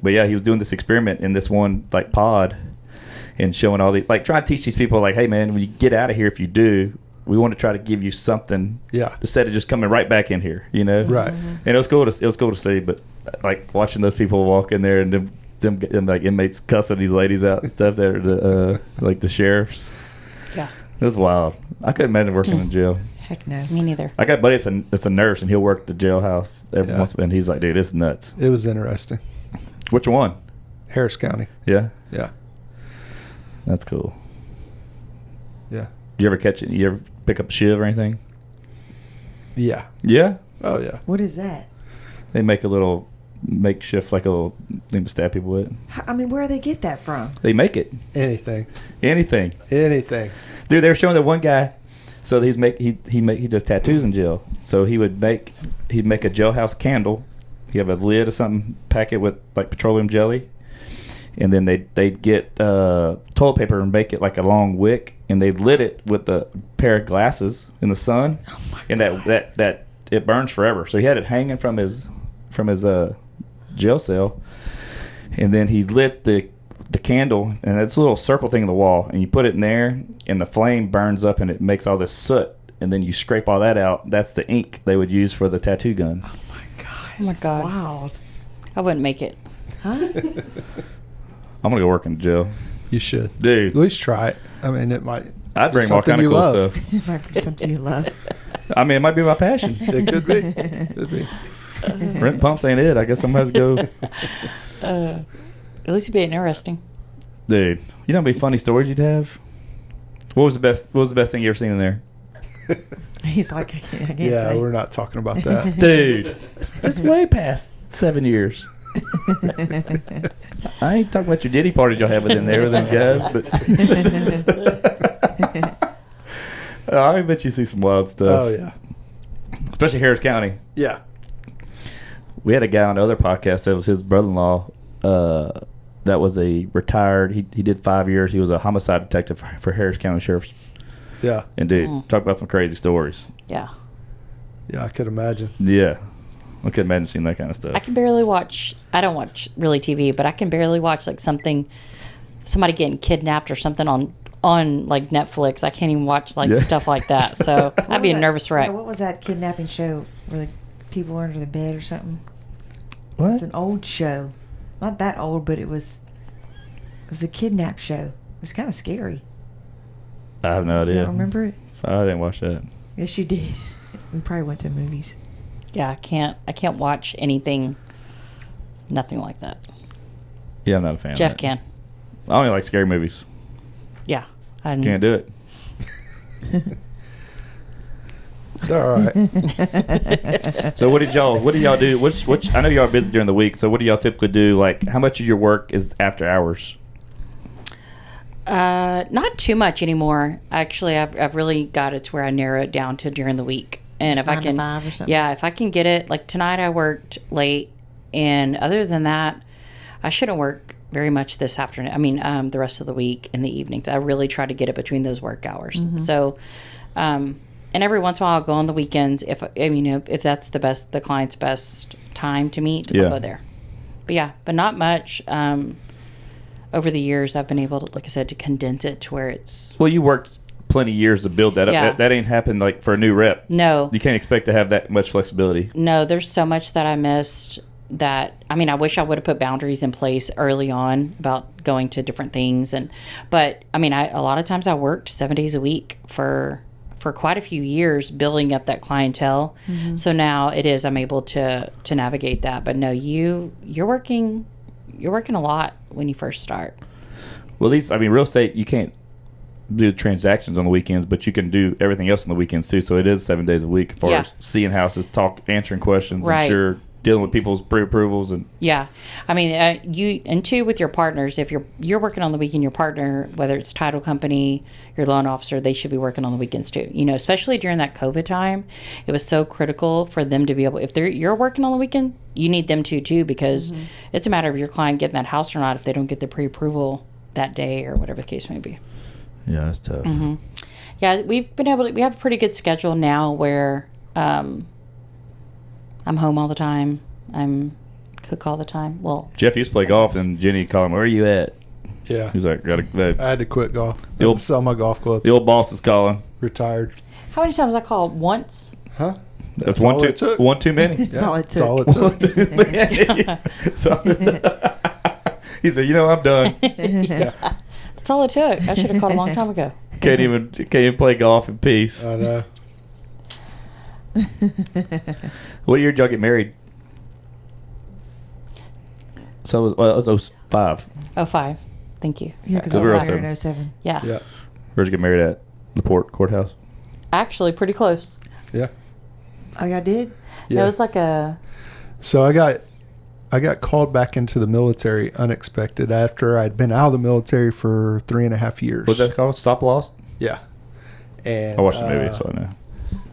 but yeah, he was doing this experiment in this one pod, and showing all the trying to teach these people hey man, when you get out of here, if you do, we want to try to give you something, instead of just coming right back in here, Right. And it was cool to see, but watching those people walk in there and them inmates cussing these ladies out and stuff, that are the sheriffs. Yeah. It was wild. I couldn't imagine working in jail. Heck no. Me neither. I got a buddy that's a nurse, and he'll work the jailhouse every once, and he's like, dude, it's nuts. It was interesting. Which one? Harris County. Yeah, Yeah. that's cool. Yeah. Did you ever catch it? You ever pick up a shiv or anything? Yeah. Yeah. Oh, yeah. What is that? They make a little makeshift, a little thing to stab people with. I mean, where do they get that from? They make it. Anything. Anything. Dude, they were showing that one guy. So he does tattoos in jail. So he'd make a jailhouse candle. He have a lid or something, pack it with petroleum jelly, and then they'd get toilet paper and make it like a long wick, and they lit it with a pair of glasses in the sun, and that it burns forever. So he had it hanging from his jail cell, and then he lit the candle, and it's a little circle thing in the wall, and you put it in there, and the flame burns up, and it makes all this soot, and then you scrape all that out. That's the ink they would use for the tattoo guns. Oh my gosh. Oh my that's God. wild. I wouldn't make it. Huh? I'm gonna go work in jail, You should. dude. At least try it. I mean, it might. I'd be bring all something kind of you cool love. stuff. It might be something you love. I mean, it might be my passion. It could be. Could be. Rent pumps ain't it. I guess I'm gonna have to go. At least it'd be interesting. Dude, you know how many funny stories you'd have? What was the best thing you ever seen in there? He's like, I can't Yeah, say. we're not talking about that. Dude, it's way past 7 years. I ain't talking about your ditty parties y'all have in there with them guys, but I bet you see some wild stuff. Oh, yeah. Especially Harris County. Yeah. We had a guy on the other podcast that was his brother-in-law. That was a retired. He did 5 years. He was a homicide detective for Harris County Sheriff's. Yeah. And dude, talk about some crazy stories. Yeah. Yeah, I could imagine. Yeah, I couldn't imagine seeing that kind of stuff. I can barely watch. I don't watch really TV, but I can barely watch somebody getting kidnapped or something on Netflix. I can't even watch stuff like that. So I'd be a nervous wreck. What was that kidnapping show where people under the bed or something. What? It's an old show. Not that old, but it was a kidnap show. It was kind of scary. I have no You idea. don't remember it? I didn't watch that. Yes, you did. We probably went to movies. Yeah, I can't watch anything, nothing like that. Yeah, I'm not a fan. Jeff of that. can. I only like scary movies. Yeah. Can't do it. All right. So what do y'all do? Which I know y'all are busy during the week. So what do y'all typically do? Like, how much of your work is after hours? Not too much anymore. Actually, I've really got it to where I narrow it down to during the week. And Just if I 9 to can, 5 or something? yeah, if I can get it, like tonight I worked late, and other than that, I shouldn't work very much this afternoon. I mean, the rest of the week and the evenings. I really try to get it between those work hours. Mm-hmm. So, and every once in a while I'll go on the weekends if that's the client's best time to meet. Yeah. I'll go there. But yeah, but not much. Over the years, I've been able to, like I said, to condense it to where it's Well, you worked plenty of years to build that up. Yeah. That ain't happened like for a new rep. no. You can't expect to have that much flexibility. No, there's so much that I missed that, I mean, I wish I would have put boundaries in place early on about going to different things. But I mean, a lot of times I worked 7 days a week for quite a few years building up that clientele. Mm-hmm. So now I'm able to navigate that. But no, you're working a lot when you first start. Well, at least, I mean, real estate, you can't do transactions on the weekends, but you can do everything else on the weekends too. So it is 7 days a week as far Yeah. as seeing houses, answering questions, Right. I'm sure, dealing with people's pre-approvals and Yeah, I mean, you with your partners. If you're working on the weekend, your partner, whether it's title company, your loan officer, they should be working on the weekends too. You know, especially during that COVID time, it was so critical for them to be able. If you're working on the weekend, you need them to too, because it's a matter of your client getting that house or not if they don't get the pre-approval that day or whatever the case may be. yeah, that's tough. Yeah, we have a pretty good schedule now where I'm home all the time. I'm cook all the time. Well, Jeff used to play golf, and Jenny called him, "Where are you at?" Yeah. He's like, I had to quit golf. I The had old- to sell my golf clubs. "The old boss is calling." Retired. how many times I called? Once. Huh? That's all one it took. too many. That's all it That's all took. it took. He said, "I'm done. That's all it took. I should have called a long time ago. Can't even play golf in peace." I know. What year did y'all get married? So it was 05. 05. Thank you. Yeah, because So we we're were also- here in 07. Yeah. Yeah. Where'd you get married at? The courthouse. Actually, pretty close. Yeah. Oh, y'all did? Yeah. It was like a. So I got called back into the military unexpected after I'd been out of the military for 3.5 years. What's that called? Stop loss? Yeah. And I watched the movie, so I know.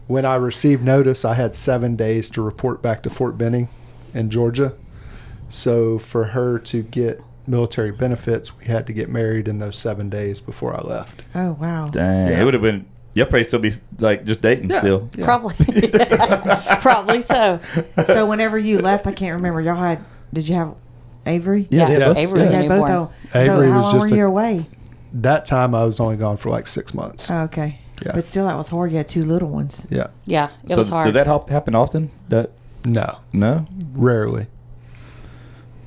when I received notice, I had 7 days to report back to Fort Benning in Georgia. So for her to get military benefits, we had to get married in those 7 days before I left. Oh, wow. Dang. Yeah. It would have been, you'll probably still be like just dating still. Yeah. Probably. Probably so. So whenever you left, I can't remember. did you have Avery? Yeah, Yeah, yeah, both- Avery was You a had both newborn. of them. Avery So how was long just were a- you away? That time I was only gone for like 6 months. Oh, okay. Yeah. But still, that was hard. You had 2 little ones. Yeah. Yeah, it So was hard. does that happen often? No. No? Rarely.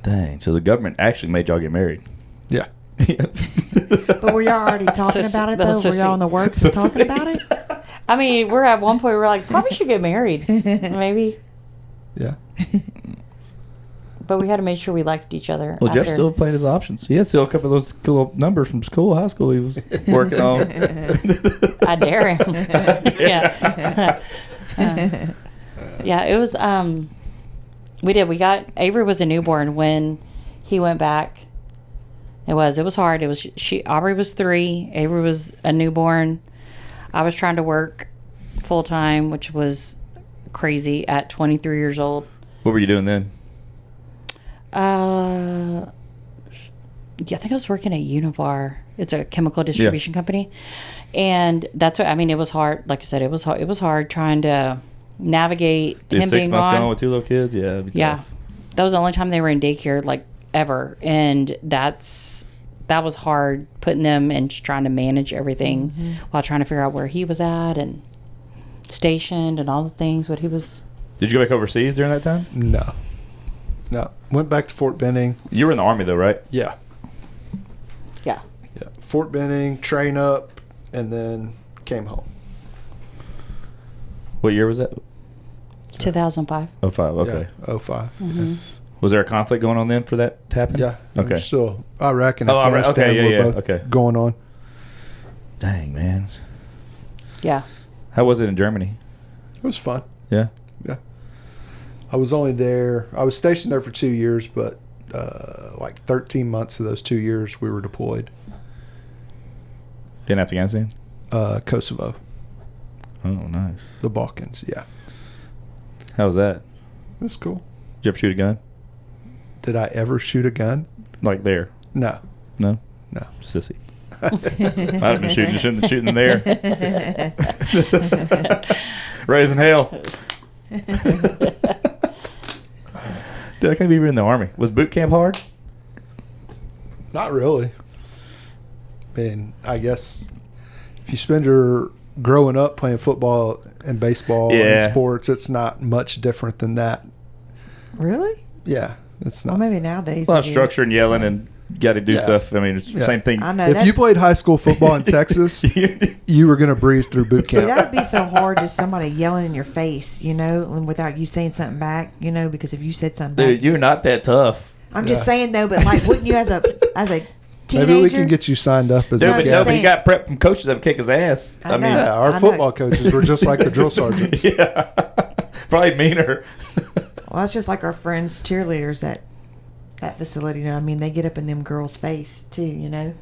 Dang. So the government actually made y'all get married. Yeah. But were y'all already talking So- about it, that's though? so Were y'all in the works of talking about it? I mean, we're at one point, we're like, probably should get married. Maybe. Yeah. But we had to make sure we liked each other. Well, Jeff after. still played his options. He had still a couple of those cool numbers from high school he was working on. I dare him. Yeah. Yeah, it was, we got, Avery was a newborn when he went back. It was hard. Aubrey was 3. Avery was a newborn. I was trying to work full time, which was crazy at 23 years old. What were you doing then? Yeah, I think I was working at Univar. It's a chemical distribution company, and that's what I mean. It was hard. Like I said, it was hard. It was hard trying to navigate Did him 6 being months gone. gone with 2 little kids? Yeah. It'd be Yeah, tough. that was the only time they were in daycare, like ever, and that was hard putting them and just trying to manage everything while trying to figure out where he was at and stationed and all the things what he was Did you go back overseas during that time? No. Went back to Fort Benning. You were in the Army, though, right? Yeah. Yeah. Fort Benning, train up, and then came home. What year was that? 2005. 05, okay. Yeah, 05. Mm-hmm. Was there a conflict going on then for that to happen? Yeah. Okay. Still, Iraq and Iraq. Afghanistan Okay, were both okay. going on. Dang, man. Yeah. How was it in Germany? It was fun. Yeah. Yeah. I was only there. I was stationed there for 2 years, but like 13 months of those 2 years we were deployed. In Afghanistan? Kosovo, Oh, nice. the Balkans. Yeah. How was that? That's cool. Did you ever shoot a gun? Did I ever shoot a gun? Like there? No. No? No. Sissy. I've been shooting there. Raising hell. Dude, I can't believe you were in the Army. Was boot camp hard? Not really. I mean, I guess if you spend your growing up playing football and baseball and sports, it's not much different than that. Really? Yeah, it's Well, not. maybe nowadays. A lot of it structure is. and yelling and got to do Yeah. stuff. I mean, it's the Yeah. same thing. I know. If that, you played high school football in Texas, you were going to breeze through boot see, camp. that would be so hard, just somebody yelling in your face, and without you saying something back, because if you said something back, Dude, you're not that tough. I'm just Yeah. saying though, but like, wouldn't you as a teenager? Maybe we can get you signed up as Dude, a but I'm no, guest. but saying- you got prep from coaches that would kick his ass. I know. Yeah, our I know. football coaches were just like the drill sergeants. yeah. Probably meaner. Well, that's just like our friends cheerleaders at that facility. They get up in them girls' face too.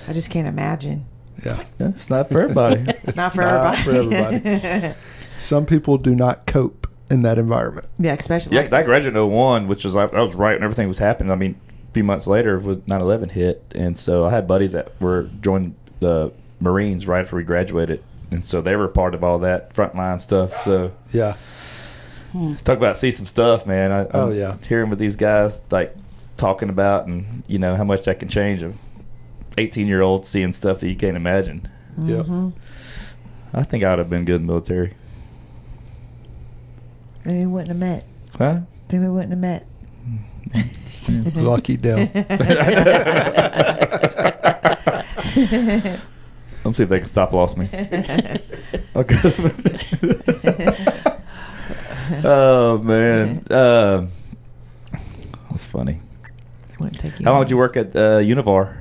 I just can't imagine. Yeah. Yeah, it's not for everybody. It's not for everybody. everybody. Some people do not cope in that environment. Yeah, especially. Yeah, because I graduated in 01, which was I was right when everything was happening. I mean, a few months later was 9/11 hit, and so I had buddies that were joined the Marines right after we graduated, and so they were part of all that frontline stuff. So Yeah. talk about see some stuff, man. Oh, I'm yeah. hearing what these guys like talking about, and how much that can change a 18-year-old seeing stuff that you can't imagine. Yeah. I think I would have been good in the military. Then we wouldn't have met. Huh? Then we wouldn't have met. Lucky Dale. Let's see if they can stop lost me. Okay. Oh man, that's funny. It wouldn't take you How long did you months. work at Univar?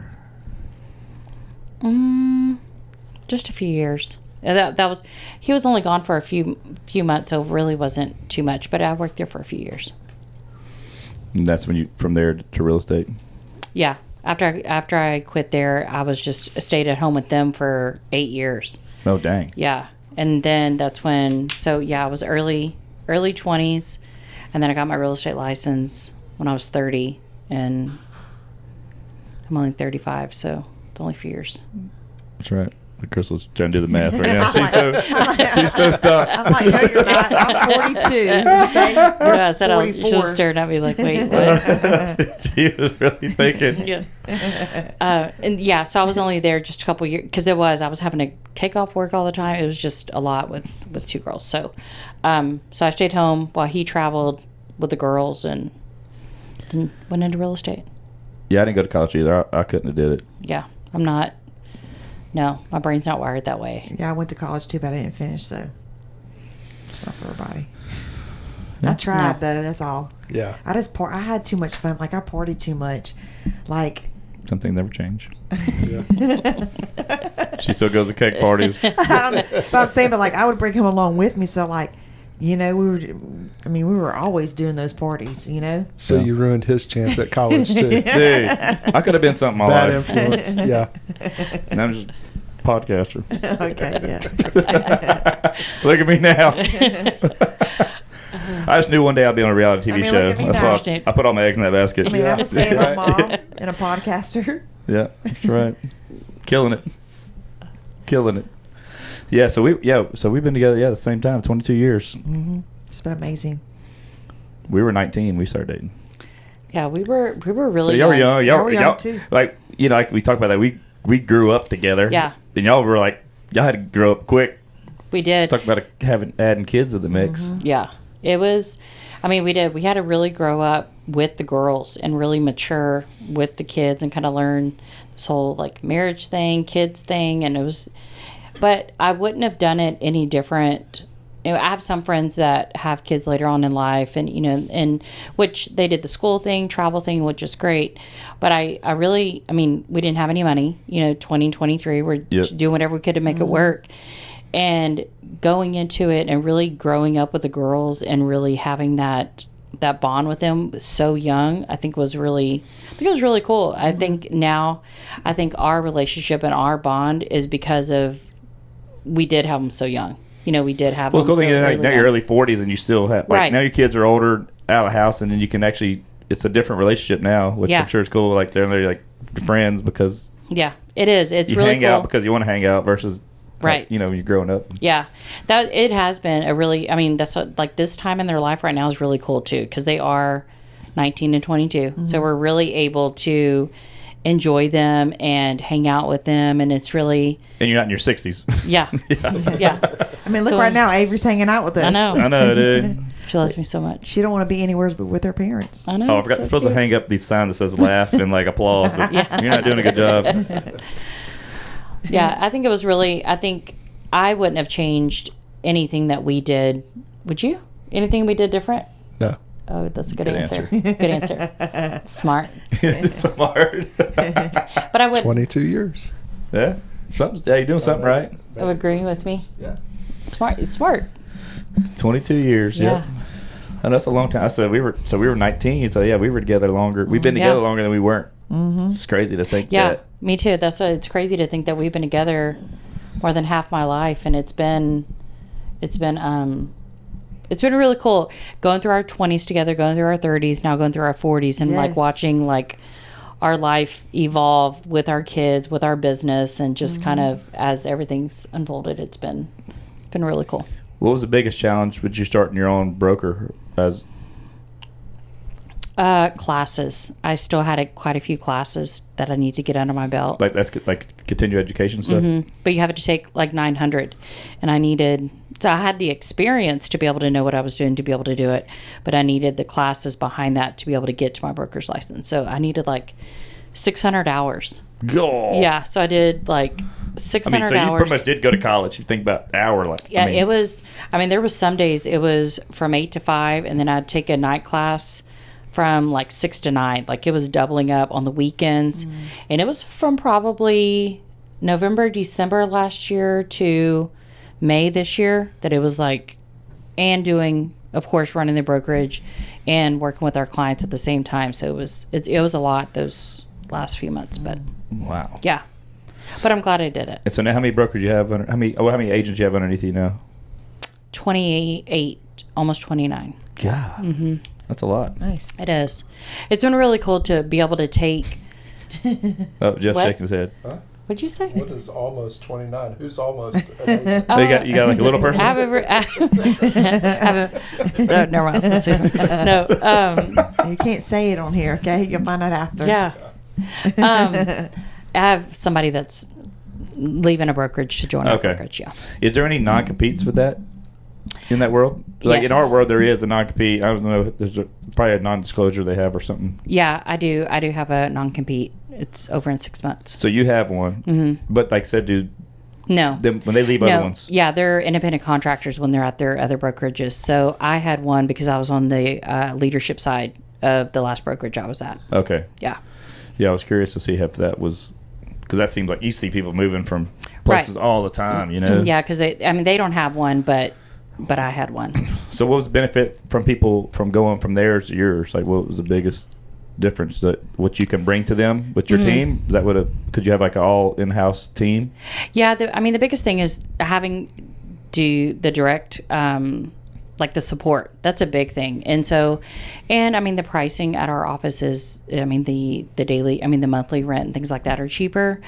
Just a few years. That was. He was only gone for a few months, so it really wasn't too much. But I worked there for a few years. And that's when you from there to real estate. Yeah. After I quit there, I was just stayed at home with them for 8 years. Oh dang. Yeah, and then that's when. So yeah, I was early 20s, and then I got my real estate license when I was 30, and I'm only 35, so it's only a few years. That's right. Crystal's trying to do the math right now. She's so stuck. I'm like, no, you're not. I'm 42. Okay? Yeah, I said she 44. was staring at me like, wait, what? She was really thinking. Yeah. And yeah, so I was only there just a couple years because I was having to take off work all the time. It was just a lot with two girls. So, so I stayed home while he traveled with the girls and then went into real estate. Yeah, I didn't go to college either. I couldn't have did it. Yeah, I'm not. No, my brain's not wired that way. Yeah, I went to college too, but I didn't finish, so it's not for everybody. I tried though. That's all. Yeah. I had too much fun. Like I partied too much. Like Something never changed. Yeah. She still goes to cake parties. I don't know. But I'm saying, but like I would bring him along with me. So like, we were always doing those parties. So you ruined his chance at college too. Dude, I could have been something in my Bad life. influence. Yeah. And I'm just a podcaster. Okay, yeah. Look at me now. I just knew one day I'd be on a reality TV show. look at me That's now. why I put all my eggs in that basket. I mean, I'm a Yeah. stay-at-home Right. mom and a podcaster. Yeah, that's right. Killing it. Yeah, so we've been together at the same time, 22 years. Mm-hmm. It's been amazing. We were 19, we started dating. Yeah, we were really So y'all were young. Y'all were young, too. Like like we talked about that. We grew up together. Yeah. And y'all were y'all had to grow up quick. We did. Talk about adding kids to the mix. Mm-hmm. Yeah. It was, I mean, we had to really grow up with the girls and really mature with the kids and kind of learn this whole like marriage thing, kids thing. And it was, but I wouldn't have done it any different. You know, I have some friends that have kids later on in life, and and which they did the school thing, travel thing, which is great. But I really, I mean, we didn't have any money. 2023, we're doing whatever we could to make it work, and going into it and really growing up with the girls and really having that bond with them so young, I think it was really cool. I think now, our relationship and our bond is because of we did have them so young. We did have them. Well, cool thing is now you're early 40s and you still have now your kids are older, out of the house, and then you can actually, it's a different relationship now, which I'm sure is cool. Like they're like friends because it is. It's you really hang cool. out because you want to hang out versus when you're growing up. Yeah, that it has been a really. I mean, that's what, like this time in their life right now is really cool too because they are 19 and 22, so we're really able to enjoy them and hang out with them, and it's really. And you're not in your 60s. Yeah. I mean, look right now, Avery's hanging out with us. I know, dude. She loves me so much. She don't want to be anywhere but with her parents. I know. Oh, I forgot. We're supposed to hang up these signs that says laugh and like applause, but you're not doing a good job. Yeah, I think it was really. I think I wouldn't have changed anything that we did. Would you? Anything we did different? No. Oh, that's a good answer. Good answer. Smart. Smart. But I would. 22 years. Yeah. You're doing something right. Of agreeing with me. Yeah. Smart. It's smart. 22 years. Yeah. And that's a long time. I said we were 19. So yeah, we were together longer. We've been together longer than we weren't. Mm-hmm. It's crazy to think. Yeah, that. Me too. That's why it's crazy to think that we've been together more than half my life, and it's been really cool going through our 20s together, going through our 30s, now going through our 40s, and like watching like our life evolve with our kids, with our business, and just kind of as everything's unfolded, it's been really cool. What was the biggest challenge with you starting your own broker as? Classes. I still had quite a few classes that I need to get under my belt. Like that's like continuing education stuff. Mm-hmm. But you have to take like 900, and I had the experience to be able to know what I was doing to be able to do it, but I needed the classes behind that to be able to get to my broker's license. So I needed like 600 hours. Go. Yeah, so I did like 600 so hours. You pretty much did go to college. You think about hour like. Yeah, it was. I mean, there was some days it was from 8 to 5, and then I'd take a night class from like 6 to 9. Like it was doubling up on the weekends, and it was from probably November, December last year to May this year that it was like, and doing, of course, running the brokerage and working with our clients at the same time. So it was a lot those last few months, but wow, yeah. But I'm glad I did it. And so now, how many brokers you have? How many agents you have underneath you now? 28, almost 29. God, that's a lot. Nice. It is. It's been really cool to be able to take. Oh, Jeff's What? shaking his head. Huh? What'd you say? What is almost 29? Who's almost an agent? Oh, you got like a little person. No, never mind. I was gonna say no. You can't say it on here, okay? You'll find out after. Yeah. I have somebody that's leaving a brokerage to join our brokerage. Yeah. Is there any non-competes with that in that world? Like Yes. in our world, there is a non-compete. I don't know if there's probably a non-disclosure they have or something. Yeah, I do. I do have a non-compete. It's over in 6 months. So you have one, but like I said, dude, No. when they leave other ones. Yeah, they're independent contractors when they're at their other brokerages. So I had one because I was on the leadership side of the last brokerage I was at. Okay. Yeah. Yeah, I was curious to see if that was, because that seems like you see people moving from places all the time, you know? Yeah, because they don't have one, but I had one. So what was the benefit from people from going from theirs to yours? Like what was the biggest difference that what you can bring to them with your team? Could you have like an all in-house team? Yeah, the biggest thing is having the direct like the support. That's a big thing. And so, and I mean the pricing at our office is, I mean the daily, I mean the monthly rent and things like that are cheaper.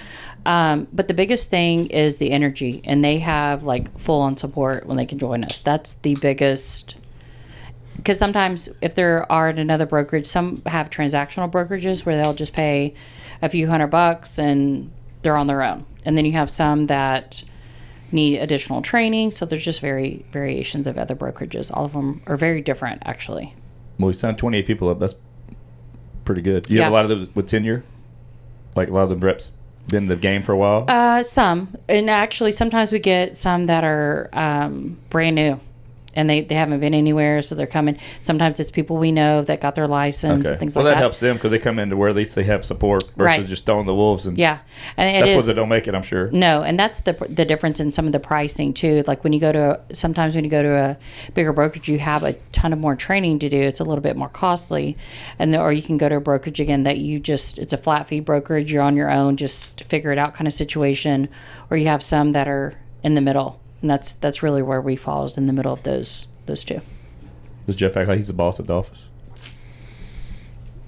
But the biggest thing is the energy, and they have like full on support when they can join us. That's the biggest. Because sometimes if there are at another brokerage, some have transactional brokerages where they'll just pay a few $100 and they're on their own. And then you have some that need additional training. So there's just variations of other brokerages. All of them are very different, actually. Well, we signed 28 people up. That's pretty good. You have a lot of those with tenure? Like a lot of the reps been in the game for a while? Some. And actually, sometimes we get some that are brand new. And they haven't been anywhere, so they're coming. Sometimes it's people we know that got their license and things like that. Well, that helps them because they come into where at least they have support versus just throwing the wolves. And yeah. And that's what they don't make it, I'm sure. No, and that's the difference in some of the pricing, too. Like when you go to a bigger brokerage, you have a ton of more training to do. It's a little bit more costly. Or you can go to a brokerage, again, that it's a flat fee brokerage. You're on your own, just to figure it out kind of situation. Or you have some that are in the middle. And that's really where we fall, is in the middle of those two. Does Jeff act like he's the boss at the office?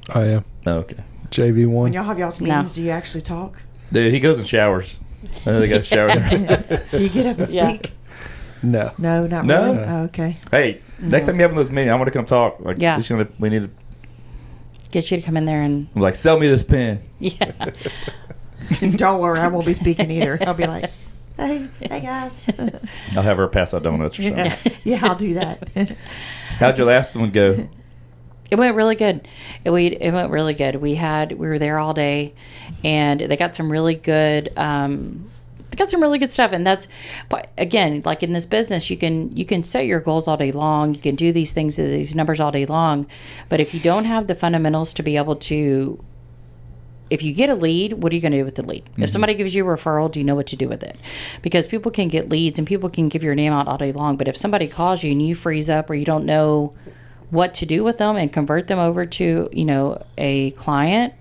I am. Oh, okay. JV1. When y'all have y'all's meetings, do you actually talk? Dude, he goes in showers. I know they got showers. Do you get up and speak? No. No, not No? really? Oh, okay. Hey, next time you have those meetings, I want to come talk. Like, Yeah. we need to Get you to come in there and... like, sell me this pen. Yeah. Don't worry, I won't be speaking either. I'll be like, hey guys. I'll have her pass out donuts or something. Yeah, I'll do that. How'd your last one go? It went really good. It went really good. We were there all day, and they got some really good stuff. And that's, but again, like in this business, you can set your goals all day long. You can do these things, these numbers all day long. But if you don't have the fundamentals to be able to, if you get a lead, what are you going to do with the lead? Mm-hmm. If somebody gives you a referral, do you know what to do with it? Because people can get leads and people can give your name out all day long. But if somebody calls you and you freeze up or you don't know what to do with them and convert them over to, a client,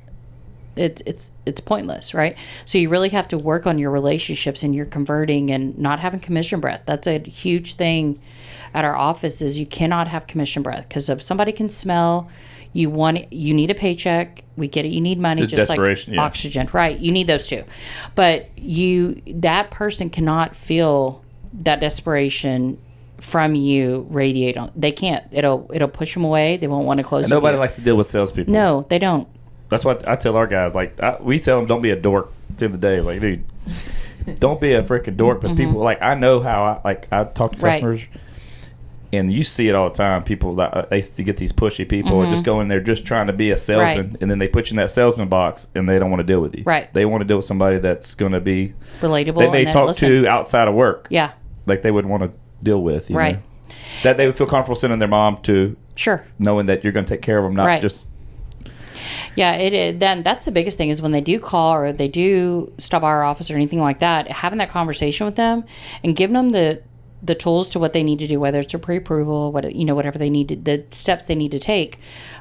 it's pointless, right? So you really have to work on your relationships and your converting and not having commission breath. That's a huge thing at our office, is you cannot have commission breath, because if somebody can smell you need a paycheck, we get it, you need money, just like oxygen, right? You need those too. But that person cannot feel that desperation from you radiate on. They can't. It'll push them away. They won't want to close. And nobody likes to deal with salespeople. No, they don't. That's what I tell our guys. Like, we tell them, don't be a dork. At the end of the day, it's like, dude, don't be a freaking dork. But people, like, I know how I talk to customers, and you see it all the time. People that they get these pushy people, or just go in there just trying to be a salesman, and then they put you in that salesman box, and they don't want to deal with you. Right. They want to deal with somebody that's going to be relatable. That they talk to outside of work. Yeah. Like they would want to deal with. You right. know? That they would feel comfortable sending their mom to. Sure. Knowing that you're going to take care of them, not just. Yeah, then that's the biggest thing, is when they do call or they do stop by our office or anything like that, having that conversation with them and giving them the tools to what they need to do, whether it's a pre-approval, whatever they need to, the steps they need to take.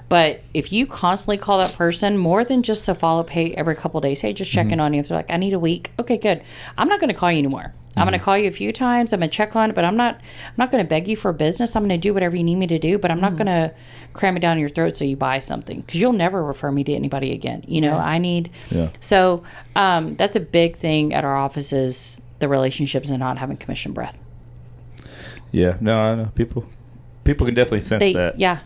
But if you constantly call that person, more than just a follow-up, hey, every couple of days, hey, just checking on you. If they're like, I need a week, okay, good. I'm not going to call you anymore. I'm going to call you a few times. I'm going to check on it, but I'm not going to beg you for business. I'm going to do whatever you need me to do, but I'm not going to cram it down your throat so you buy something, because you'll never refer me to anybody again. I need. Yeah. So that's a big thing at our office, is the relationships and not having commission breath. Yeah. No, I know. People can definitely sense that. Yeah.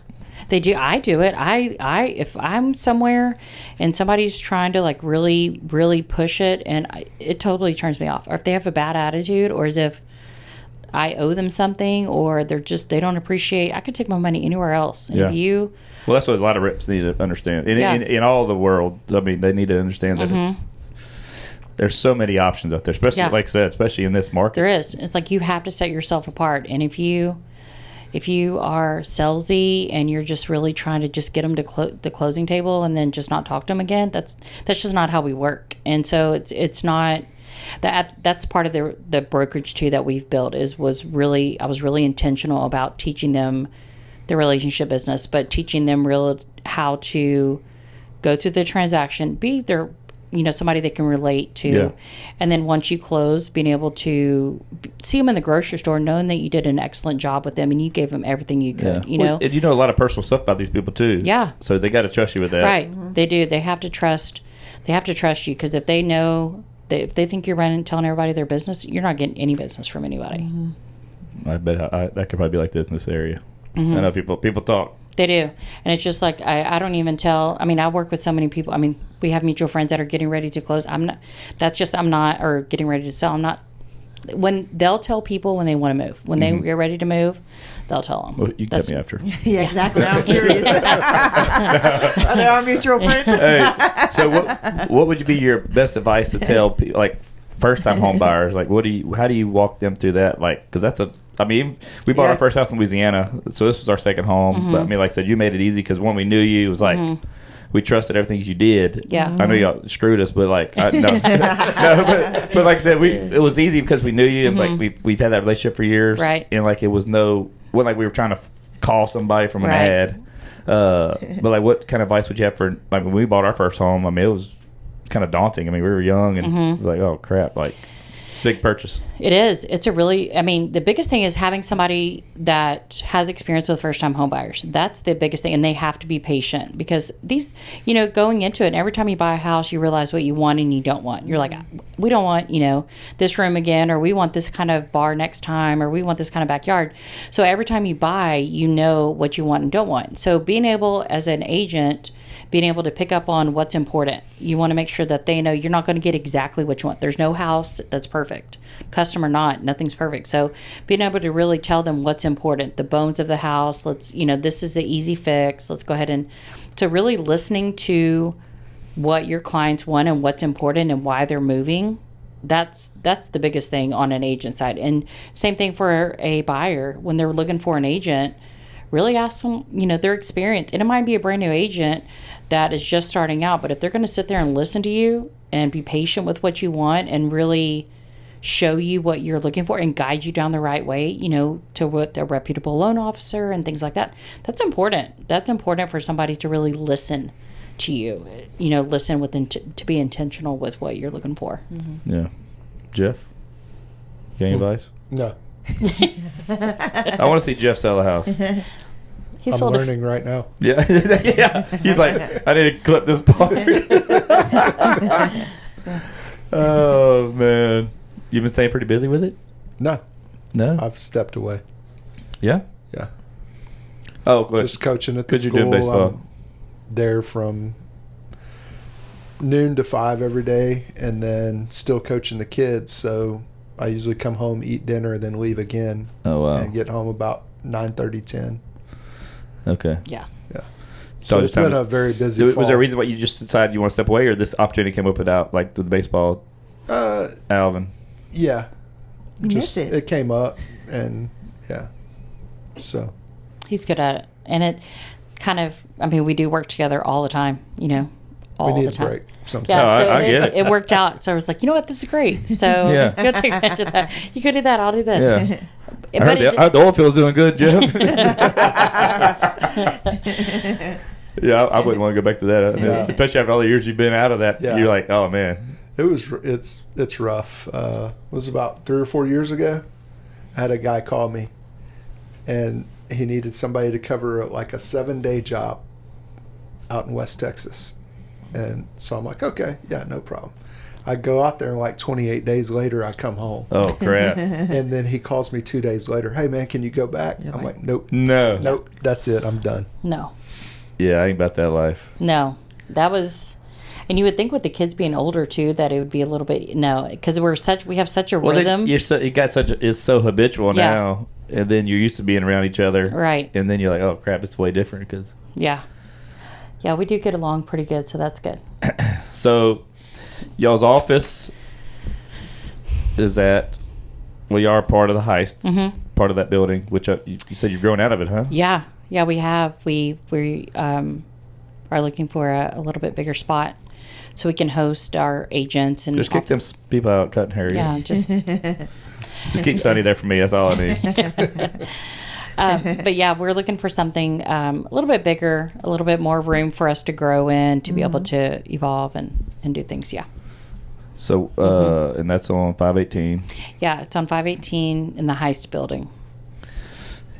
They do. I do it. If I'm somewhere and somebody's trying to like really, really push it, and it totally turns me off. Or if they have a bad attitude, or as if I owe them something, or they don't appreciate. I could take my money anywhere else. And well, that's what a lot of reps need to understand. In all the world, I mean, they need to understand that there's so many options out there, especially like I said, especially in this market. There is. It's like you have to set yourself apart, and if you are salesy and you're just really trying to just get them to the closing table and then just not talk to them again, that's just not how we work. And so it's not that's part of the brokerage too that we've built. I was really intentional about teaching them the relationship business, but teaching them how to go through the transaction, be their somebody they can relate to. And then once you close, being able to see them in the grocery store, knowing that you did an excellent job with them and you gave them everything you could, Well, and you know a lot of personal stuff about these people too. Yeah. So they got to trust you with that. Right. They do. They have to trust you, because if they know, if they think you're telling everybody their business, you're not getting any business from anybody. I bet that could probably be like this in this area. I know people talk. They do. And it's just like, I don't even tell. I mean, I work with so many people. I mean, we have mutual friends that are getting ready to close. Or getting ready to sell. I'm not when they'll tell people when they want to move, when they get ready to move, they'll tell them. Well, you can cut me after. Yeah, exactly. I'm curious. Are they our mutual friends? Hey, so what would be your best advice to tell people, like first time home buyers? Like, how do you walk them through that? Like, because we bought our first house in Louisiana, so this was our second home. But I mean, like I said, you made it easy because when we knew you, it was like we trusted everything you did. Yeah. I know y'all screwed us, but like, no, but like I said, it was easy because we knew you, and like we've had that relationship for years, Right. And like it wasn't like we were trying to call somebody from an ad. But like, what kind of advice would you have for like when we bought our first home? I mean, it was kind of daunting. I mean, we were young and it was like, oh crap, like big purchase. It is. It's a really, I mean, the biggest thing is having somebody that has experience with first-time home buyers. That's the biggest thing. And they have to be patient because these, going into it, and every time you buy a house, you realize what you want and you don't want. You're like, we don't want, this room again, or we want this kind of bar next time, or we want this kind of backyard. So every time you buy, you know what you want and don't want. So being able, as an agent, being able to pick up on what's important. You want to make sure that they know you're not going to get exactly what you want. There's no house that's perfect. Custom or not, nothing's perfect. So being able to really tell them what's important, the bones of the house, this is the easy fix. Let's go ahead and so really listening to what your clients want and what's important and why they're moving. That's the biggest thing on an agent side. And same thing for a buyer when they're looking for an agent. Really ask them, their experience. And it might be a brand new agent that is just starting out, but if they're going to sit there and listen to you and be patient with what you want and really show you what you're looking for and guide you down the right way, to what a reputable loan officer and things like that, that's important. That's important for somebody to really listen to you, listen to be intentional with what you're looking for. Mm-hmm. Yeah. Jeff, got any advice? No. I want to see Jeff sell a house. He's I'm learning right now. Yeah. Yeah. He's like, I need to clip this part. Oh, man. You've been staying pretty busy with it? No. No? I've stepped away. Yeah? Yeah. Oh, good. Just coaching at the Because school. you're doing baseball. I'm there from noon to 5 every day and then still coaching the kids. So I usually come home, eat dinner, then leave again. Oh, wow. And get home about 9:30, 10. Okay. Yeah. Yeah. So it's been a very busy fall. Was there a reason why you just decided you want to step away, or this opportunity came up without, like the baseball, Alvin? Yeah. You miss it. It came up, and yeah. So. He's good at it. And it kind of, we do work together all the time, all we need the time. a break sometimes. Yeah, No, so I get it. it worked out. So I was like, you know what, this is great. So Yeah. go take advantage of that. You go do that, I'll do this. Yeah. I But heard the oil field's doing good, Jeff. Yeah, I wouldn't want to go back to that. Yeah. Especially after all the years you've been out of that. Yeah. You're like, oh, man. It's rough. It was about 3 or 4 years ago. I had a guy call me, and he needed somebody to cover like a 7-day job out in West Texas. And so I'm like, okay, yeah, no problem. I go out there, and like 28 days later, I come home. Oh, crap. And then he calls me 2 days later. Hey, man, can you go back? I'm like, nope. No. Nope, that's it. I'm done. No. Yeah, I ain't about that life. No. That was, and you would think with the kids being older too, that it would be a little bit, no, because we have such a rhythm. It's so habitual Yeah. now, and then you're used to being around each other. Right. And then you're like, oh, crap, it's way different. Cause Yeah. Yeah, we do get along pretty good, so that's good. So, y'all's office is at, well, you are part of the heist, part of that building, which you said you're growing out of it, huh? Yeah. Yeah, we have. We are looking for a little bit bigger spot so we can host our agents. And Just kick them people out, cut and hurry. Yeah, just keep Sonny there for me. That's all I need. but yeah, we're looking for something a little bit bigger, a little bit more room for us to grow in, to be able to evolve and do things. Yeah. So, and that's on 518. Yeah, it's on 518 in the Heist building.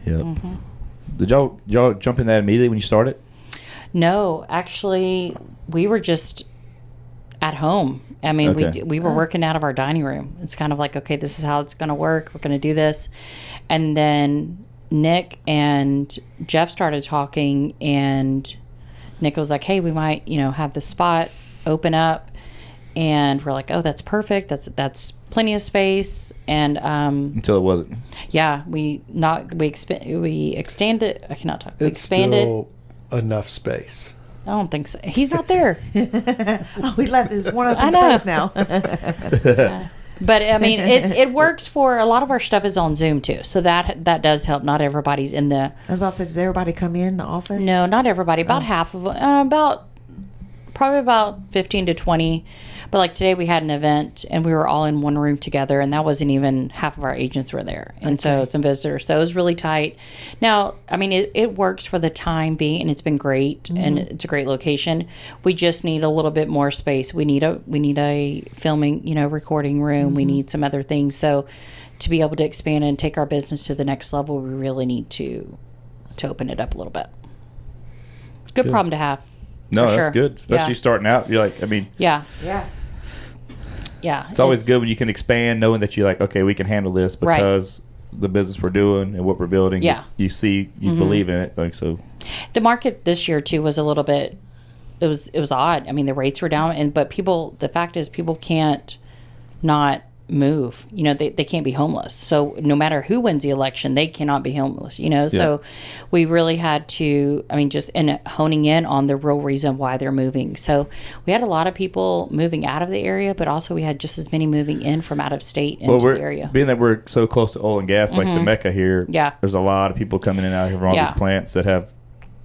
Yep. Did y'all jump in that immediately when you started? No, actually, we were just at home. Okay. We were working out of our dining room. It's kind of like, okay, this is how it's going to work. We're going to do this. And then Nick and Jeff started talking, and Nick was like, hey, we might, have the spot open up. and we're like, oh, that's perfect. That's plenty of space. And Until it wasn't. yeah, we extended. I cannot talk. We It's expanded. still enough space. I don't think so. He's not there. Oh, we left this one open I know. space now. But I mean, it works for a lot of our stuff is on Zoom too, so that does help. Not everybody's in the. I was about to say, does everybody come in the office? No, not everybody. About half of probably about 15 to 20. But like today we had an event and we were all in one room together, and that wasn't even half of our agents were there, and so some visitors. So it was really tight. Now, I mean, it works for the time being, and it's been great, and it's a great location. We just need a little bit more space. We need a filming, recording room. We need some other things. So to be able to expand and take our business to the next level, we really need to open it up a little bit. Good problem to have. No, for that's sure. good. Especially starting out. You're like, I mean, Yeah. Yeah. Yeah. it's always good when you can expand, knowing that you're like, okay, we can handle this Right. because the business we're doing and what we're building. Yeah. You see, you believe in it. Like, so. The market this year too was a little bit. It was odd. I mean, the rates were down, but people. The fact is, people can't not move. They can't be homeless. So no matter who wins the election, they cannot be homeless. So we really had to. I mean, just honing in on the real reason why they're moving. So we had a lot of people moving out of the area, but also we had just as many moving in from out of state into the area. Being that we're so close to oil and gas, like the Mecca here. Yeah. There's a lot of people coming in out here from all these plants that have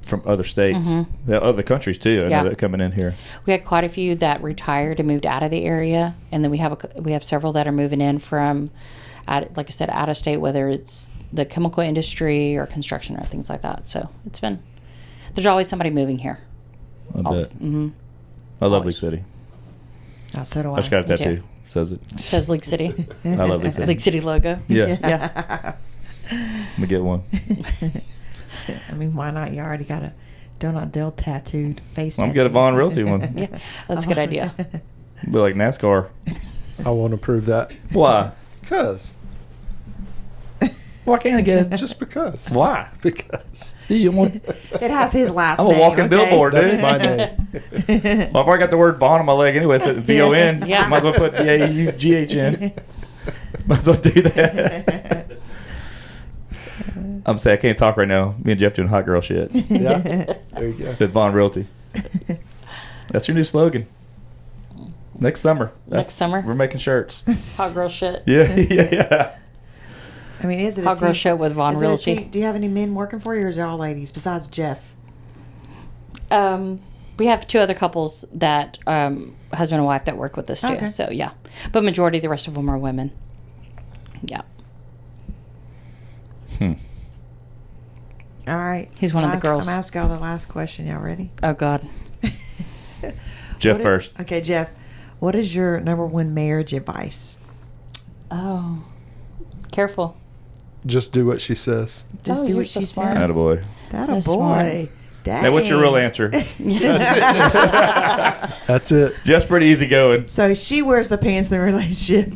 from other states, other countries too. I know that coming in here. We had quite a few that retired and moved out of the area, and then we have several that are moving in from, like I said, out of state, whether it's the chemical industry or construction or things like that. So there's always somebody moving here. I Always. bet. A lovely city. Oh, so do I. I just got a Me tattoo. too. Says it. It says League City, I love League City. League City logo. Yeah. Yeah. I'm gonna get one. I mean, why not? You already got a Donut Dell tattooed face. I'm get a Vaughn Realty one. Yeah, that's a good idea. Be like NASCAR. I want to prove that. Why? Because. Why can't I get it? Just because. Why? Because. You want? It has his last I'm name. a walking okay? billboard, dude. That's my name. Well, if I got the word Vaughn on my leg anyway, it's VON. Yeah. Might as well put VAUGHN. Might as well do that. I'm saying I can't talk right now. Me and Jeff doing hot girl shit Yeah. There you go. at Vaughn Realty. That's your new slogan. Next summer. Next summer, We're making shirts. hot girl shit. Yeah. I mean, is it Hot a girl team? shit with Vaughn Is it a Realty. team? Do you have any men working for you, or is it all ladies besides Jeff? We have two other couples that husband and wife that work with us too. Okay. So yeah, but majority the rest of them are women. Yeah. All right. He's one of the girls. I'm asking y'all the last question. Y'all ready? Oh God. Jeff What first. Okay, Jeff. What is your number one marriage advice? Oh. Careful. Just do what she says. Just Oh, do you're what so she smart. says. Attaboy. That a That's smart. boy. Dang. Now, what's your real answer? That's it. Jeff's pretty easy going. So she wears the pants in the relationship.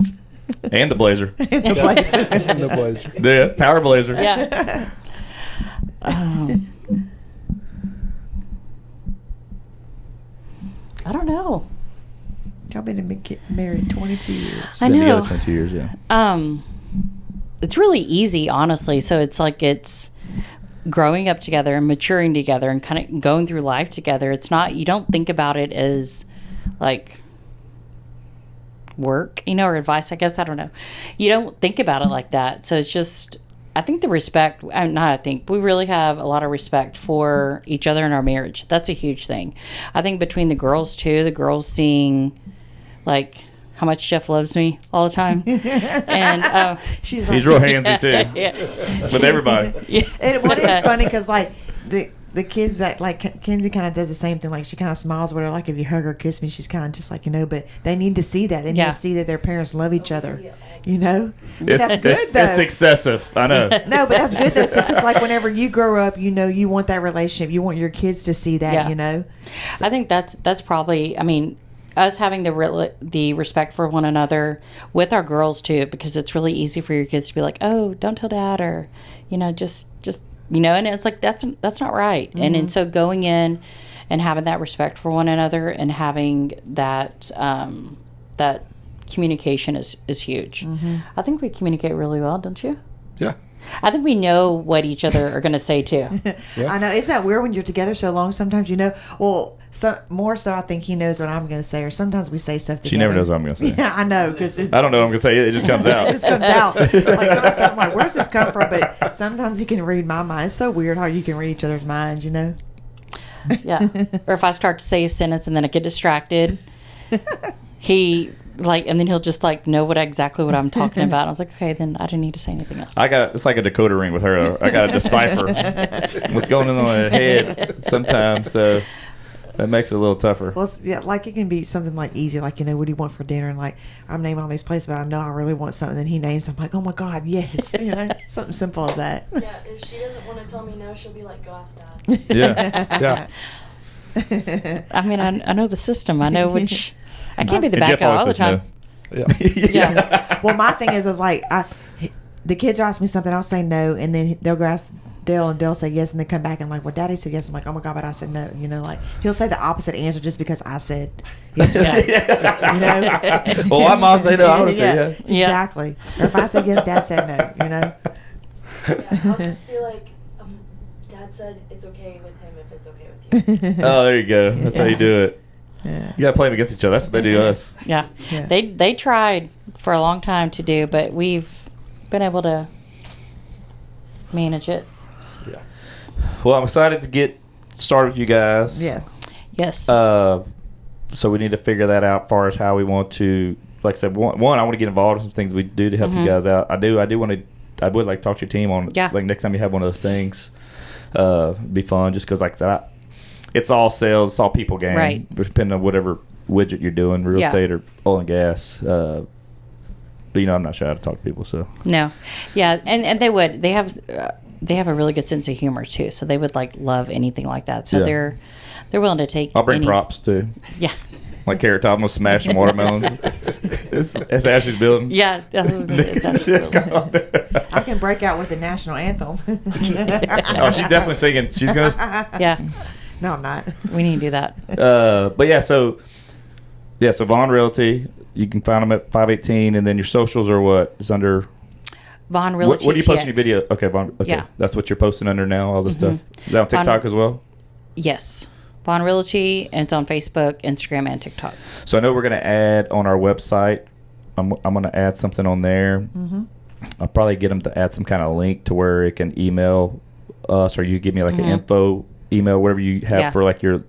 And the blazer. And the blazer. And the blazer. Yeah, that's power blazer. Yeah. I don't know. Y'all been married 22 years. I Been know. together 22 years, yeah. It's really easy, honestly. So it's growing up together and maturing together and kind of going through life together. It's not, you don't think about it as like work, or advice, I guess. I don't know. You don't think about it like that. So it's just, I think the respect, we really have a lot of respect for each other in our marriage. That's a huge thing. I think between the girls too, the girls seeing like how much Jeff loves me all the time. And She's like, He's real handsy, too. yeah. With everybody. Yeah. And what is funny, because like the kids that like Kenzie kind of does the same thing. Like she kind of smiles with her. Like if you hug her, kiss me, she's kind of just like, but they need to see that. They need to see that their parents love each other. But that's good though. It's excessive. I know. No, but that's good though. Because like whenever you grow up, you want that relationship. You want your kids to see that. Yeah. I think that's probably. I mean, us having the respect for one another with our girls too, because it's really easy for your kids to be like, oh, don't tell dad, or just and it's like that's not right. Mm-hmm. And so going in and having that respect for one another and having that that communication is huge. I think we communicate really well, don't you? Yeah. I think we know what each other are going to say too. I know. Isn't that weird when you're together so long? Sometimes well, more so I think he knows what I'm going to say, or sometimes we say stuff together. She never knows what I'm going to say. Yeah, I know. Cause I don't know what I'm going to say. It just comes out. It just comes out. Like some of the stuff, I'm like, where's this come from? But sometimes he can read my mind. It's so weird how you can read each other's minds, Yeah. Or if I start to say a sentence and then I get distracted, and then he'll just know exactly what I'm talking about. I was like, okay, then I don't need to say anything else. It's like a decoder ring with her. I got to decipher what's going on in my head sometimes. So that makes it a little tougher. Well, yeah, it can be something easy, what do you want for dinner? And I'm naming all these places, but I know I really want something. Then he names. I'm like, oh my God, yes, something simple as that. Yeah, if she doesn't want to tell me no, she'll be like, go ask Dad. Yeah. Yeah. I mean, I know the system. I know which. I can't be the bad guy all the time. No. Yeah. Well, my thing is the kids will ask me something, I'll say no, and then they'll go ask Dale, and Dale say yes, and they come back and well, Daddy said yes. I'm like, oh my God, but I said no. He'll say the opposite answer just because I said yes or no. Well, my mom say no, I would say yes. Exactly. Or if I said yes, Dad said no. Yeah, I'll just be like, Dad said it's okay with him if it's okay with you. Oh, there you go. That's how you do it. Yeah. You got to play them against each other. That's what they do to us. Yeah. They tried for a long time to do, but we've been able to manage it. Yeah. Well, I'm excited to get started with you guys. Yes. So we need to figure that out as far as how we want to, like I said, one I want to get involved in some things we do to help you guys out. I would like to talk to your team on next time you have one of those things. Be fun just because, like I said, it's all sales, it's all people game. Right. Depending on whatever widget you're doing, real estate or oil and gas. But I'm not sure how to talk to people. So no, yeah, and they would. They have a really good sense of humor too. So they would love anything like that. So they're willing to take. I'll bring props too. Yeah. Like Carrot Top, I'm gonna smash some watermelons. It's Ashley's building. Yeah. It's Ashley's building. I can break out with the national anthem. Oh, she's definitely singing. She's gonna. Yeah. No, I'm not. We need to do that. But so Vaughn Realty, you can find them at 518, and then your socials are what? It's under Vaughn Realty. What are you posting your video? Okay, Vaughn. Okay, yeah. That's what you're posting under now. All this stuff. Is that on TikTok as well? Yes, Vaughn Realty, and it's on Facebook, Instagram, and TikTok. So I know we're gonna add on our website. I'm gonna add something on there. I'll probably get them to add some kind of link to where it can email us, or you give me an info email, whatever you have for your,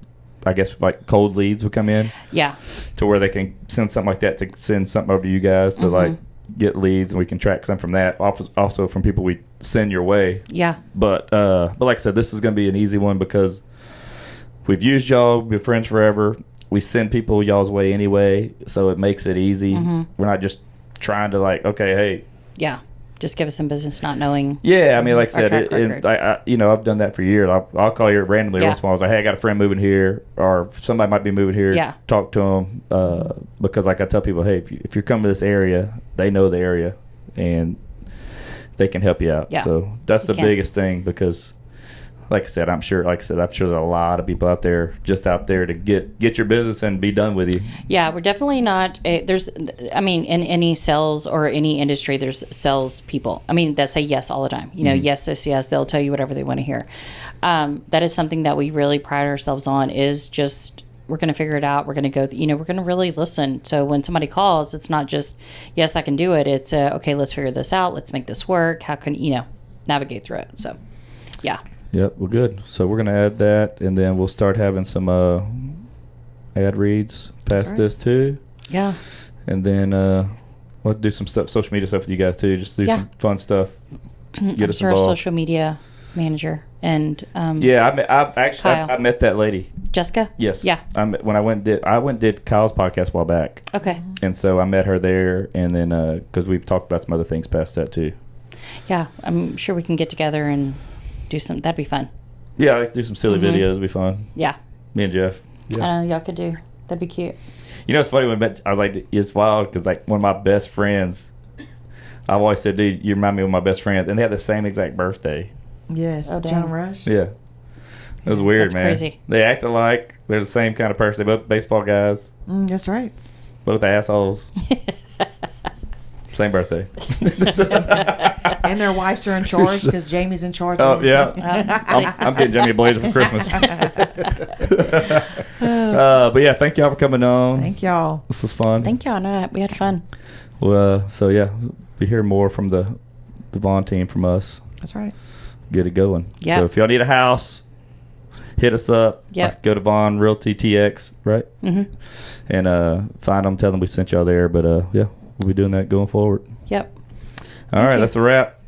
I guess cold leads would come in. Yeah. To where they can send something like that to send something over to you guys to get leads, and we can track some from that. Also from people we send your way. Yeah. But like I said, this is going to be an easy one because we've used y'all, we've been friends forever. We send people y'all's way anyway, so it makes it easy. We're not just trying to okay, hey. Yeah. Just give us some business, not knowing. Yeah, I mean, like I said, I've done that for years. I'll call you randomly once in a while. I was like, hey, I got a friend moving here, or somebody might be moving here. Yeah. Talk to them because, I tell people, hey, if you're coming to this area, they know the area, and they can help you out. Yeah. So that's the biggest thing because, like I said, I'm sure there's a lot of people out there to get your business and be done with you. Yeah, we're definitely not. In any sales or any industry, there's sales people. that say yes all the time. Yes, yes, yes. They'll tell you whatever they want to hear. That is something that we really pride ourselves on. Is just we're going to figure it out. We're going to go. We're going to really listen. So when somebody calls, it's not just yes, I can do it. It's okay. Let's figure this out. Let's make this work. How can navigate through it? So, yeah. Yep, well, good. So we're going to add that, and then we'll start having some ad reads past this, too. Yeah. And then we'll do some stuff, social media stuff with you guys, too. Just do some fun stuff. Get us involved. Social media manager. And I met that lady. Jessica? Yes. Yeah. When I went and did Kyle's podcast a while back. Okay. And so I met her there, and then because we've talked about some other things past that, too. Yeah, I'm sure we can get together and do some. That'd be fun. Yeah, I could do some silly videos. It'd be fun. Yeah. Me and Jeff. Yeah. I know y'all could do. That'd be cute. It's funny when I was like, it's wild because one of my best friends, I've always said, dude, you remind me of my best friends, and they have the same exact birthday. Yes, John Rush. Yeah. It was weird, That's man. crazy. They acted like they're the same kind of person. They both baseball guys. That's right. Both assholes. Same birthday. And their wives are in charge because Jamie's in charge. Oh, yeah. I'm getting Jamie a blazer for Christmas. But yeah, thank y'all for coming on. Thank y'all. This was fun. Thank y'all. No, we had fun. Well, so yeah, we hear more from the Vaughn team from us. That's right. Get it going. Yeah. So if y'all need a house, hit us up. Yep. Go to Vaughn Realty TX, right? Mm-hmm. And find them, tell them we sent y'all there. But yeah, we'll be doing that going forward. Yep. All right, you. that's a wrap.